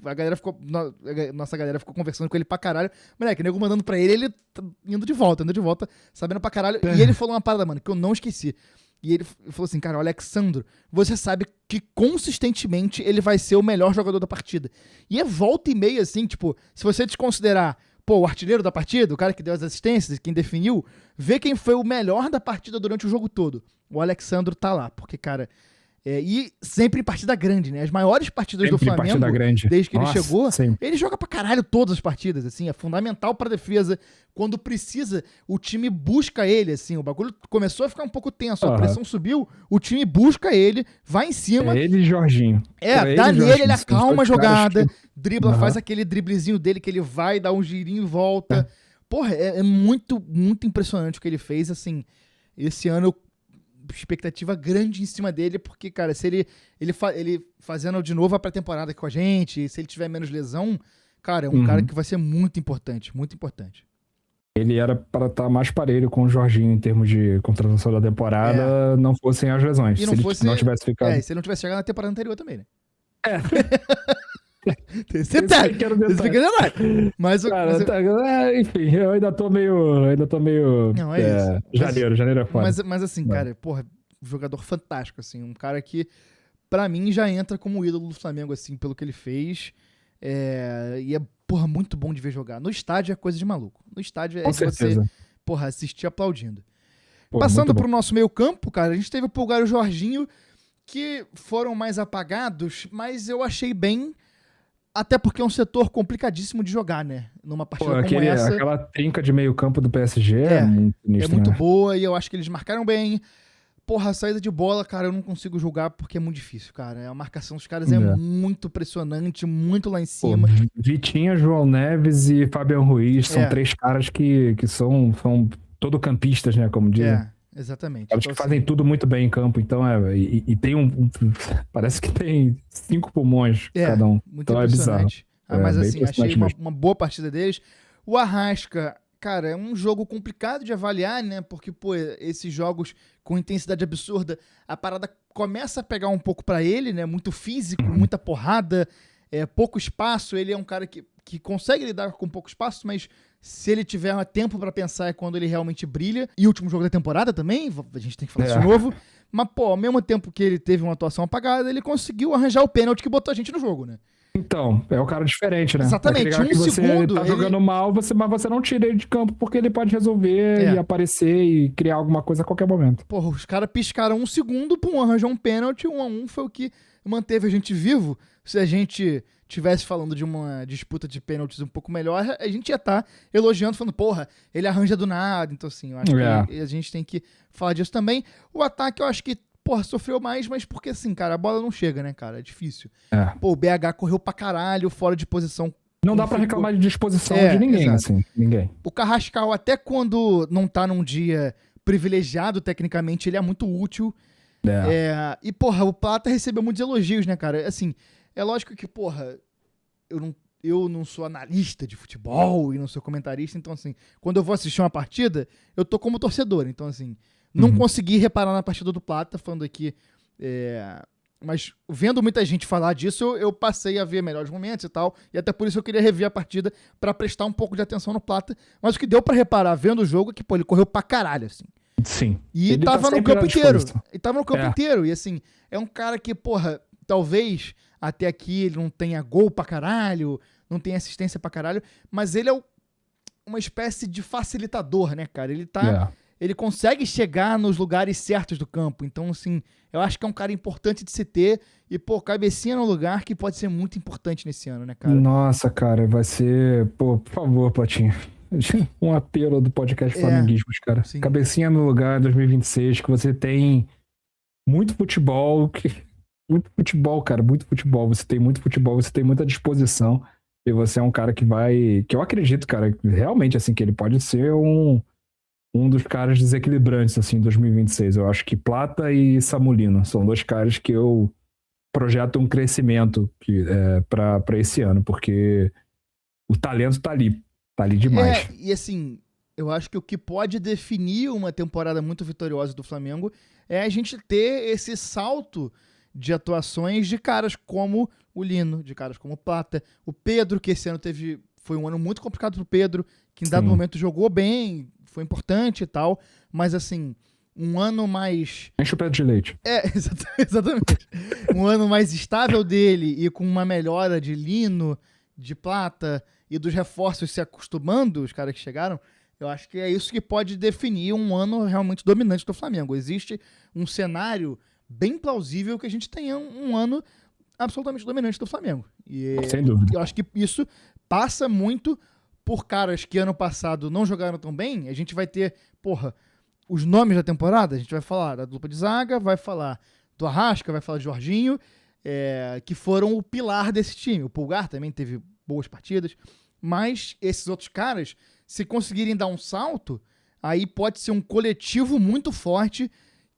nossa galera ficou conversando com ele pra caralho. Moleque, nego mandando pra ele tá indo de volta, sabendo pra caralho. E ele falou uma parada, mano, que eu não esqueci. E ele falou assim, cara, o Alexandro, você sabe que consistentemente ele vai ser o melhor jogador da partida. E é volta e meia, assim, tipo, se você desconsiderar, pô, o artilheiro da partida, o cara que deu as assistências, quem definiu, vê quem foi o melhor da partida durante o jogo todo. O Alexandro tá lá, porque, cara... e sempre em partida grande, né? As maiores partidas sempre do Flamengo, desde que ele chegou, ele joga pra caralho todas as partidas, assim, é fundamental pra defesa. Quando precisa, o time busca ele, assim, o bagulho começou a ficar um pouco tenso, a pressão subiu, o time busca ele, vai em cima. Ele e Jorginho. Dá nele, ele acalma a jogada, dribla, faz aquele driblezinho dele que ele vai, dá um girinho e volta. Porra, é muito, muito impressionante o que ele fez, assim, esse ano... expectativa grande em cima dele, porque, cara, se ele fazendo de novo a pré-temporada com a gente, se ele tiver menos lesão, cara, é um cara que vai ser muito importante, muito importante. Ele era para estar mais parelho com o Jorginho em termos de contratação da temporada, não fossem as lesões. E se ele não tivesse ficado... se ele não tivesse chegado na temporada anterior também, né? Esse pequeno Mas, enfim, eu ainda tô meio... Não, isso. Janeiro é foda. Mas assim, cara, porra, um jogador fantástico, assim, um cara que, pra mim, já entra como ídolo do Flamengo, assim, pelo que ele fez, e é, porra, muito bom de ver jogar. No estádio é coisa de maluco. No estádio é de você, porra, assistir aplaudindo. Passando pro nosso meio campo, cara, a gente teve o Pulgar e o Jorginho, que foram mais apagados, mas eu achei bem... Até porque é um setor complicadíssimo de jogar, né? Numa partida como essa. Aquela trinca de meio campo do PSG é muito nisto, muito boa e eu acho que eles marcaram bem. Porra, a saída de bola, cara, eu não consigo julgar porque é muito difícil, cara. A marcação dos caras é muito pressionante, muito lá em cima. Vitinha, João Neves e Fabian Ruiz são 3 caras que são todo campistas, né? Como dizem. Exatamente. Caras que fazem tudo muito bem em campo, então e tem parece que tem 5 pulmões cada um. Muito então impressionante. É bizarro. Mas assim, achei uma boa partida deles. O Arrasca, cara, é um jogo complicado de avaliar, né? Porque, pô, esses jogos com intensidade absurda, a parada começa a pegar um pouco pra ele, né? Muito físico, muita porrada, pouco espaço. Ele é um cara que consegue lidar com pouco espaço, mas se ele tiver tempo pra pensar é quando ele realmente brilha. E o último jogo da temporada também, a gente tem que falar isso de novo. Mas, pô, ao mesmo tempo que ele teve uma atuação apagada, ele conseguiu arranjar o pênalti que botou a gente no jogo, né? Então, é o cara diferente, né? Exatamente, Aquele cara que segundo. Você tá jogando mal, mas você não tira ele de campo porque ele pode resolver e aparecer e criar alguma coisa a qualquer momento. Porra, os caras piscaram 1 segundo, pum, arranjou um pênalti, 1-1 foi o que manteve a gente vivo. Se a gente tivesse falando de uma disputa de pênaltis um pouco melhor, a gente ia estar elogiando, falando, porra, ele arranja do nada. Então, assim, eu acho que a gente tem que falar disso também. O ataque, eu acho que, porra, sofreu mais, mas porque, assim, cara, a bola não chega, né, cara? É difícil. Pô, o BH correu pra caralho, fora de posição. Não dá pra reclamar de disposição de ninguém, assim. Ninguém. O Carrascal, até quando não tá num dia privilegiado, tecnicamente, ele é muito útil. E, porra, o Plata recebeu muitos elogios, né, cara? Assim, é lógico que, porra, eu não sou analista de futebol e não sou comentarista, então, assim, quando eu vou assistir uma partida, eu tô como torcedor. Então, assim, não consegui reparar na partida do Plata, falando aqui, mas vendo muita gente falar disso, eu passei a ver melhores momentos e tal, e até por isso eu queria rever a partida pra prestar um pouco de atenção no Plata. Mas o que deu pra reparar vendo o jogo é que, pô, ele correu pra caralho, assim. Sim. E ele tava tá no campo inteiro. disposto. E tava no campo inteiro. E assim, é um cara que, porra, talvez até aqui ele não tenha gol pra caralho, não tenha assistência pra caralho, mas ele é uma espécie de facilitador, né, cara? Ele ele consegue chegar nos lugares certos do campo. Então, assim, eu acho que é um cara importante de se ter. E, pô, cabecinha no lugar que pode ser muito importante nesse ano, né, cara? Nossa, cara, vai ser... Pô, por favor, Platinho. Um apelo do podcast Flamenguismos, cara. Sim. Cabecinha no lugar 2026, que você tem muito futebol, muito futebol, cara, muito futebol. Você tem muito futebol, você tem muita disposição. E você é um cara que vai... Que eu acredito, cara, realmente, assim, que ele pode ser um dos caras desequilibrantes, assim, em 2026. Eu acho que Plata e Samulino são dois caras que eu projeto um crescimento pra esse ano, porque o talento tá ali. Tá ali demais. E assim, eu acho que o que pode definir uma temporada muito vitoriosa do Flamengo é a gente ter esse salto de atuações de caras como o Lino, de caras como o Plata, o Pedro, que esse ano foi um ano muito complicado pro Pedro, que em dado momento jogou bem, foi importante e tal, mas assim, um ano mais... Enche o pé de leite. Exatamente. Um ano mais estável dele e com uma melhora de Lino, de Plata e dos reforços se acostumando, os caras que chegaram, eu acho que é isso que pode definir um ano realmente dominante do Flamengo. Existe um cenário bem plausível que a gente tenha um ano absolutamente dominante do Flamengo. E sem dúvida. Eu acho que isso passa muito por caras que ano passado não jogaram tão bem. A gente vai ter, porra, os nomes da temporada, a gente vai falar da dupla de zaga, vai falar do Arrasca, vai falar de Jorginho, que foram o pilar desse time. O Pulgar também teve boas partidas, mas esses outros caras, se conseguirem dar um salto, aí pode ser um coletivo muito forte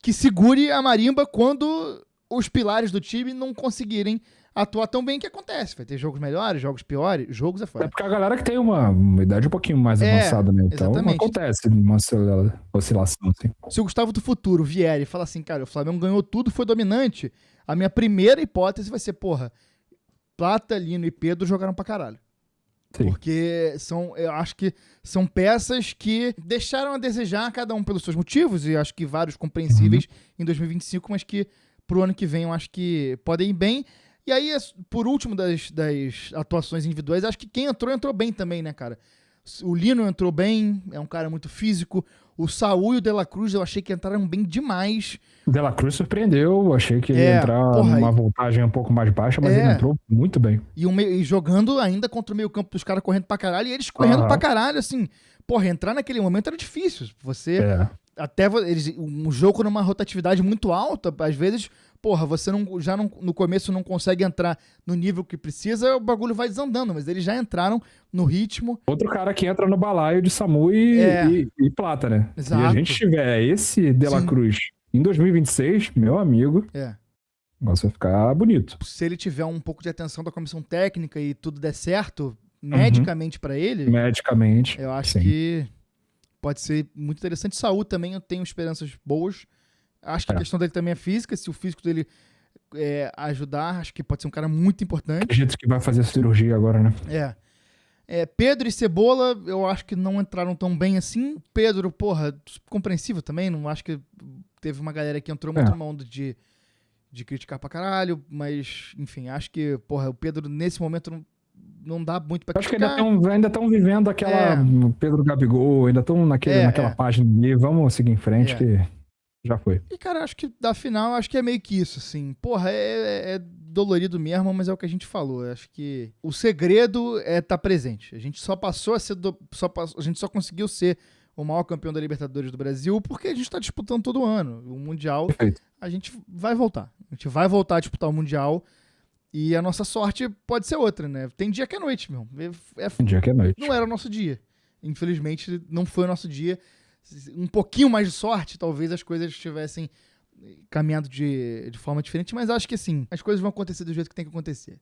que segure a marimba quando os pilares do time não conseguirem atuar tão bem, que acontece. Vai ter jogos melhores, jogos piores, jogos é foda. É porque a galera que tem uma idade um pouquinho mais avançada, né? Então exatamente. Acontece uma oscilação, assim. Se o Gustavo do futuro vier e falar assim, cara, o Flamengo ganhou tudo, foi dominante, a minha primeira hipótese vai ser, porra, Plata, Lino e Pedro jogaram pra caralho. Sim. Porque eu acho que são peças que deixaram a desejar, cada um pelos seus motivos, e acho que vários compreensíveis em 2025, mas que pro ano que vem eu acho que podem ir bem. E aí, por último das atuações individuais, acho que quem entrou bem também, né, cara? O Lino entrou bem, é um cara muito físico. O Saúl e o De La Cruz eu achei que entraram bem demais. O De La Cruz surpreendeu, achei que ele ia entrar numa voltagem um pouco mais baixa, mas ele entrou muito bem. E jogando ainda contra o meio campo dos caras correndo pra caralho, e eles correndo pra caralho, assim. Porra, entrar naquele momento era difícil. Você... Até um jogo numa rotatividade muito alta, às vezes, porra, você no começo não consegue entrar no nível que precisa, o bagulho vai desandando, mas eles já entraram no ritmo. Outro cara que entra no balaio de Samu e Plata, né? Exato. Se a gente tiver esse De La Cruz em 2026, meu amigo, o negócio vai ficar bonito. Se ele tiver um pouco de atenção da comissão técnica e tudo der certo, medicamente pra ele, Medicamente. eu acho sim. que pode ser muito interessante. Saúde também, eu tenho esperanças boas. Acho que a questão dele também é física. Se o físico dele ajudar, acho que pode ser um cara muito importante. Acredito que vai fazer a cirurgia agora, né? Pedro e Cebola, eu acho que não entraram tão bem assim. Pedro, porra, compreensível também. Não acho que teve uma galera que entrou muito numa onda de criticar pra caralho. Mas, enfim, acho que, porra, o Pedro nesse momento não dá muito pra criticar. Acho que ainda estão vivendo aquela Pedro Gabigol, ainda estão naquela página ali. Vamos seguir em frente que já foi. E, cara, acho que da final, acho que é meio que isso, assim. Porra, é dolorido mesmo, mas é o que a gente falou. Acho que o segredo é estar presente. A gente só passou a ser a gente só conseguiu ser o maior campeão da Libertadores do Brasil porque a gente tá disputando todo ano. O Mundial, Perfeito. a gente vai voltar. A gente vai voltar a disputar o Mundial e a nossa sorte pode ser outra, né? Tem dia que é noite, meu. Tem dia que é noite. Não era o nosso dia. Infelizmente, não foi o nosso dia. Um pouquinho mais de sorte, talvez as coisas estivessem caminhando de forma diferente, mas acho que assim, as coisas vão acontecer do jeito que tem que acontecer.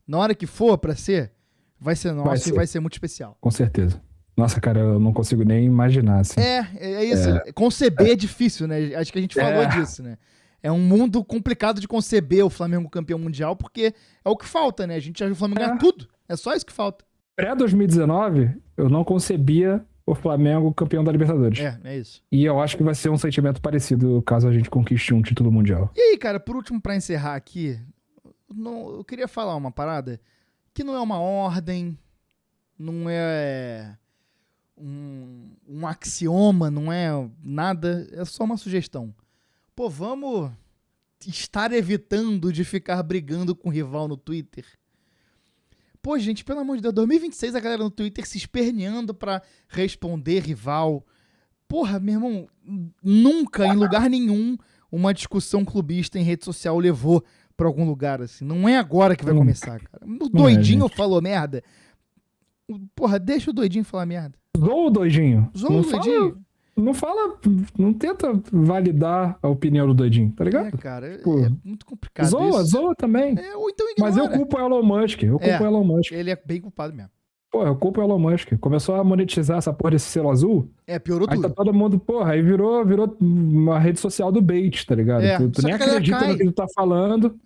Na hora que for pra ser, vai ser nosso e vai ser muito especial. Com certeza. Nossa, cara, eu não consigo nem imaginar, assim. É isso. Conceber é difícil, né? Acho que a gente falou disso, né? É um mundo complicado de conceber o Flamengo campeão mundial, porque é o que falta, né? A gente já viu o Flamengo ganhar tudo. É só isso que falta. Pré-2019, eu não concebia o Flamengo campeão da Libertadores. É isso. E eu acho que vai ser um sentimento parecido caso a gente conquiste um título mundial. E aí, cara, por último, pra encerrar aqui, eu queria falar uma parada que não é uma ordem, não é um axioma, não é nada, é só uma sugestão. Pô, vamos estar evitando de ficar brigando com o rival no Twitter. Pô, gente, pelo amor de Deus, 2026 a galera no Twitter se esperneando pra responder rival. Porra, meu irmão, nunca, em lugar nenhum, uma discussão clubista em rede social levou pra algum lugar, assim. Não é agora que vai começar, cara. O doidinho falou merda. Porra, deixa o doidinho falar merda. Zoa o doidinho. Zoa o doidinho. Não tenta validar a opinião do doidinho, tá ligado? Cara, é muito complicado isso. Zoa também. Ou então ignora. Mas eu culpo o Elon Musk, Ele é bem culpado mesmo. Pô, eu culpo o Elon Musk. Começou a monetizar essa porra desse selo azul. Piorou tudo. Aí tá todo mundo, porra, aí virou uma rede social do bait, tá ligado? Tu nem acredita no que tu tá falando.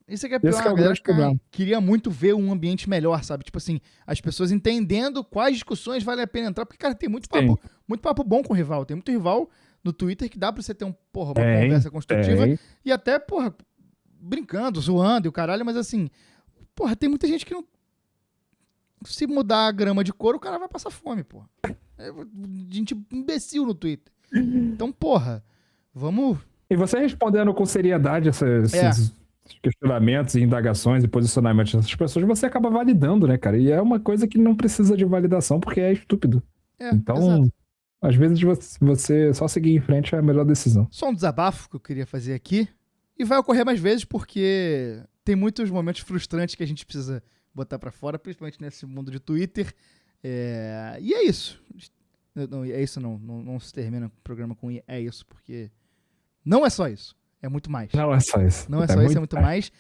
Isso aqui é pior, esse que é o grande problema. Queria muito ver um ambiente melhor, sabe? Tipo assim, as pessoas entendendo quais discussões vale a pena entrar, porque, cara, tem muito papo bom com o rival. Tem muito rival no Twitter que dá pra você ter uma conversa construtiva e até, porra, brincando, zoando e o caralho, mas assim, porra, tem muita gente que não... Se mudar a grama de cor, o cara vai passar fome, porra. Gente imbecil no Twitter. Então, porra, vamos... E você respondendo com seriedade esses questionamentos e indagações e posicionamentos dessas pessoas, você acaba validando, né, cara? E é uma coisa que não precisa de validação porque é estúpido. Então, exato. Às vezes você só seguir em frente é a melhor decisão. Só um desabafo que eu queria fazer aqui. E vai ocorrer mais vezes porque tem muitos momentos frustrantes que a gente precisa botar pra fora, principalmente nesse mundo de Twitter. E é isso. Não, é isso não se termina o programa com é isso, porque não é só isso. É muito mais. Não é só isso. Não é só isso, é muito mais.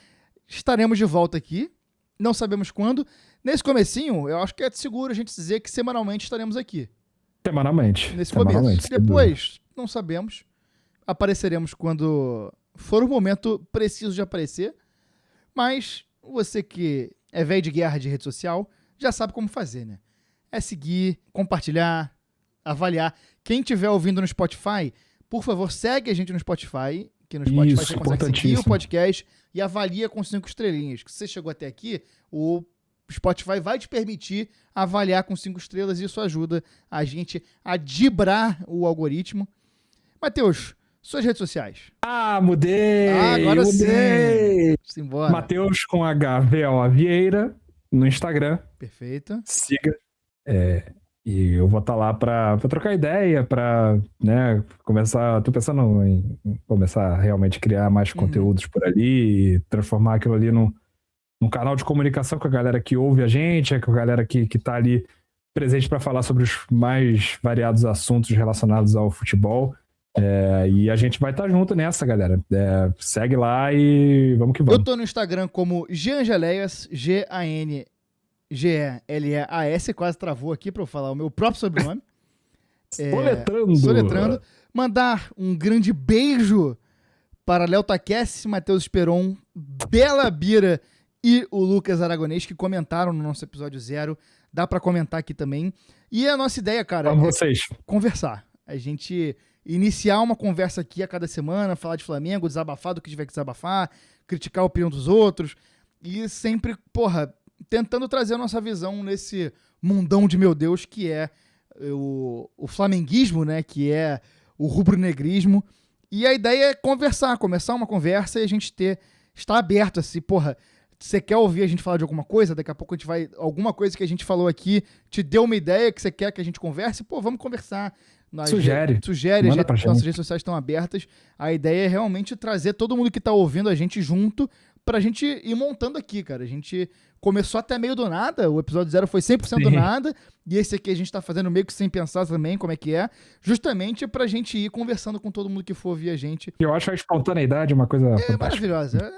Estaremos de volta aqui. Não sabemos quando. Nesse comecinho, eu acho que é seguro a gente dizer que semanalmente estaremos aqui. Semanalmente. Nesse começo. Depois, não sabemos. Apareceremos quando for o momento preciso de aparecer. Mas você que é velho de guerra de rede social, já sabe como fazer, né? É seguir, compartilhar, avaliar. Quem estiver ouvindo no Spotify, por favor, segue a gente no Spotify, que no Spotify você consegue seguir o podcast e avalia com 5 estrelinhas. Se você chegou até aqui, o Spotify vai te permitir avaliar com 5 estrelas e isso ajuda a gente a dibrar o algoritmo. Matheus, suas redes sociais. Mudei! Agora mudei! Sim! Simbora. Matheus com HVO Vieira no Instagram. Perfeito. Siga. E eu vou estar lá pra trocar ideia, pra, né, começar... Tô pensando em começar a realmente criar mais conteúdos por ali e transformar aquilo ali num canal de comunicação com a galera que ouve a gente, com a galera que tá ali presente pra falar sobre os mais variados assuntos relacionados ao futebol. E a gente vai estar junto nessa, galera. Segue lá e vamos que vamos. Eu tô no Instagram como Jean Geleias, Geangeleias. G-E-L-E-A-S, quase travou aqui pra eu falar o meu próprio sobrenome. Soletrando. Mandar um grande beijo para Léo Taquesse, Matheus Esperon, Bela Bira e o Lucas Aragonês, que comentaram no nosso episódio 0. Dá pra comentar aqui também. E a nossa ideia, cara, Vamos vocês. Conversar. A gente iniciar uma conversa aqui a cada semana, falar de Flamengo, desabafar do que tiver que desabafar, criticar a opinião dos outros e sempre, tentando trazer a nossa visão nesse mundão de meu Deus que é o flamenguismo, né? Que é o rubro-negrismo. E a ideia é conversar, começar uma conversa e a gente estar aberto assim, você quer ouvir a gente falar de alguma coisa? Daqui a pouco a gente vai... Alguma coisa que a gente falou aqui te deu uma ideia que você quer que a gente converse? Vamos conversar. Sugere. Nossas redes sociais estão abertas. A ideia é realmente trazer todo mundo que tá ouvindo a gente junto pra gente ir montando aqui, cara. A gente começou até meio do nada. O episódio 0 foi 100% do nada. E esse aqui a gente tá fazendo meio que sem pensar também como é que é. Justamente pra gente ir conversando com todo mundo que for ouvir a gente. Eu acho a espontaneidade uma coisa fantástica. Maravilhosa.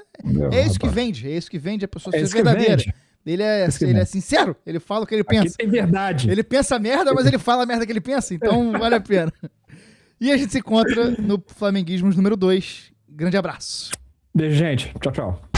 É isso que vende. É isso que vende a pessoa ser verdadeira. Ele é sincero, ele fala o que ele pensa. Aqui tem verdade. Ele pensa merda, mas ele fala a merda que ele pensa, então vale a pena. E a gente se encontra no Flamenguismos número 2. Grande abraço. Beijo, gente. Tchau, tchau.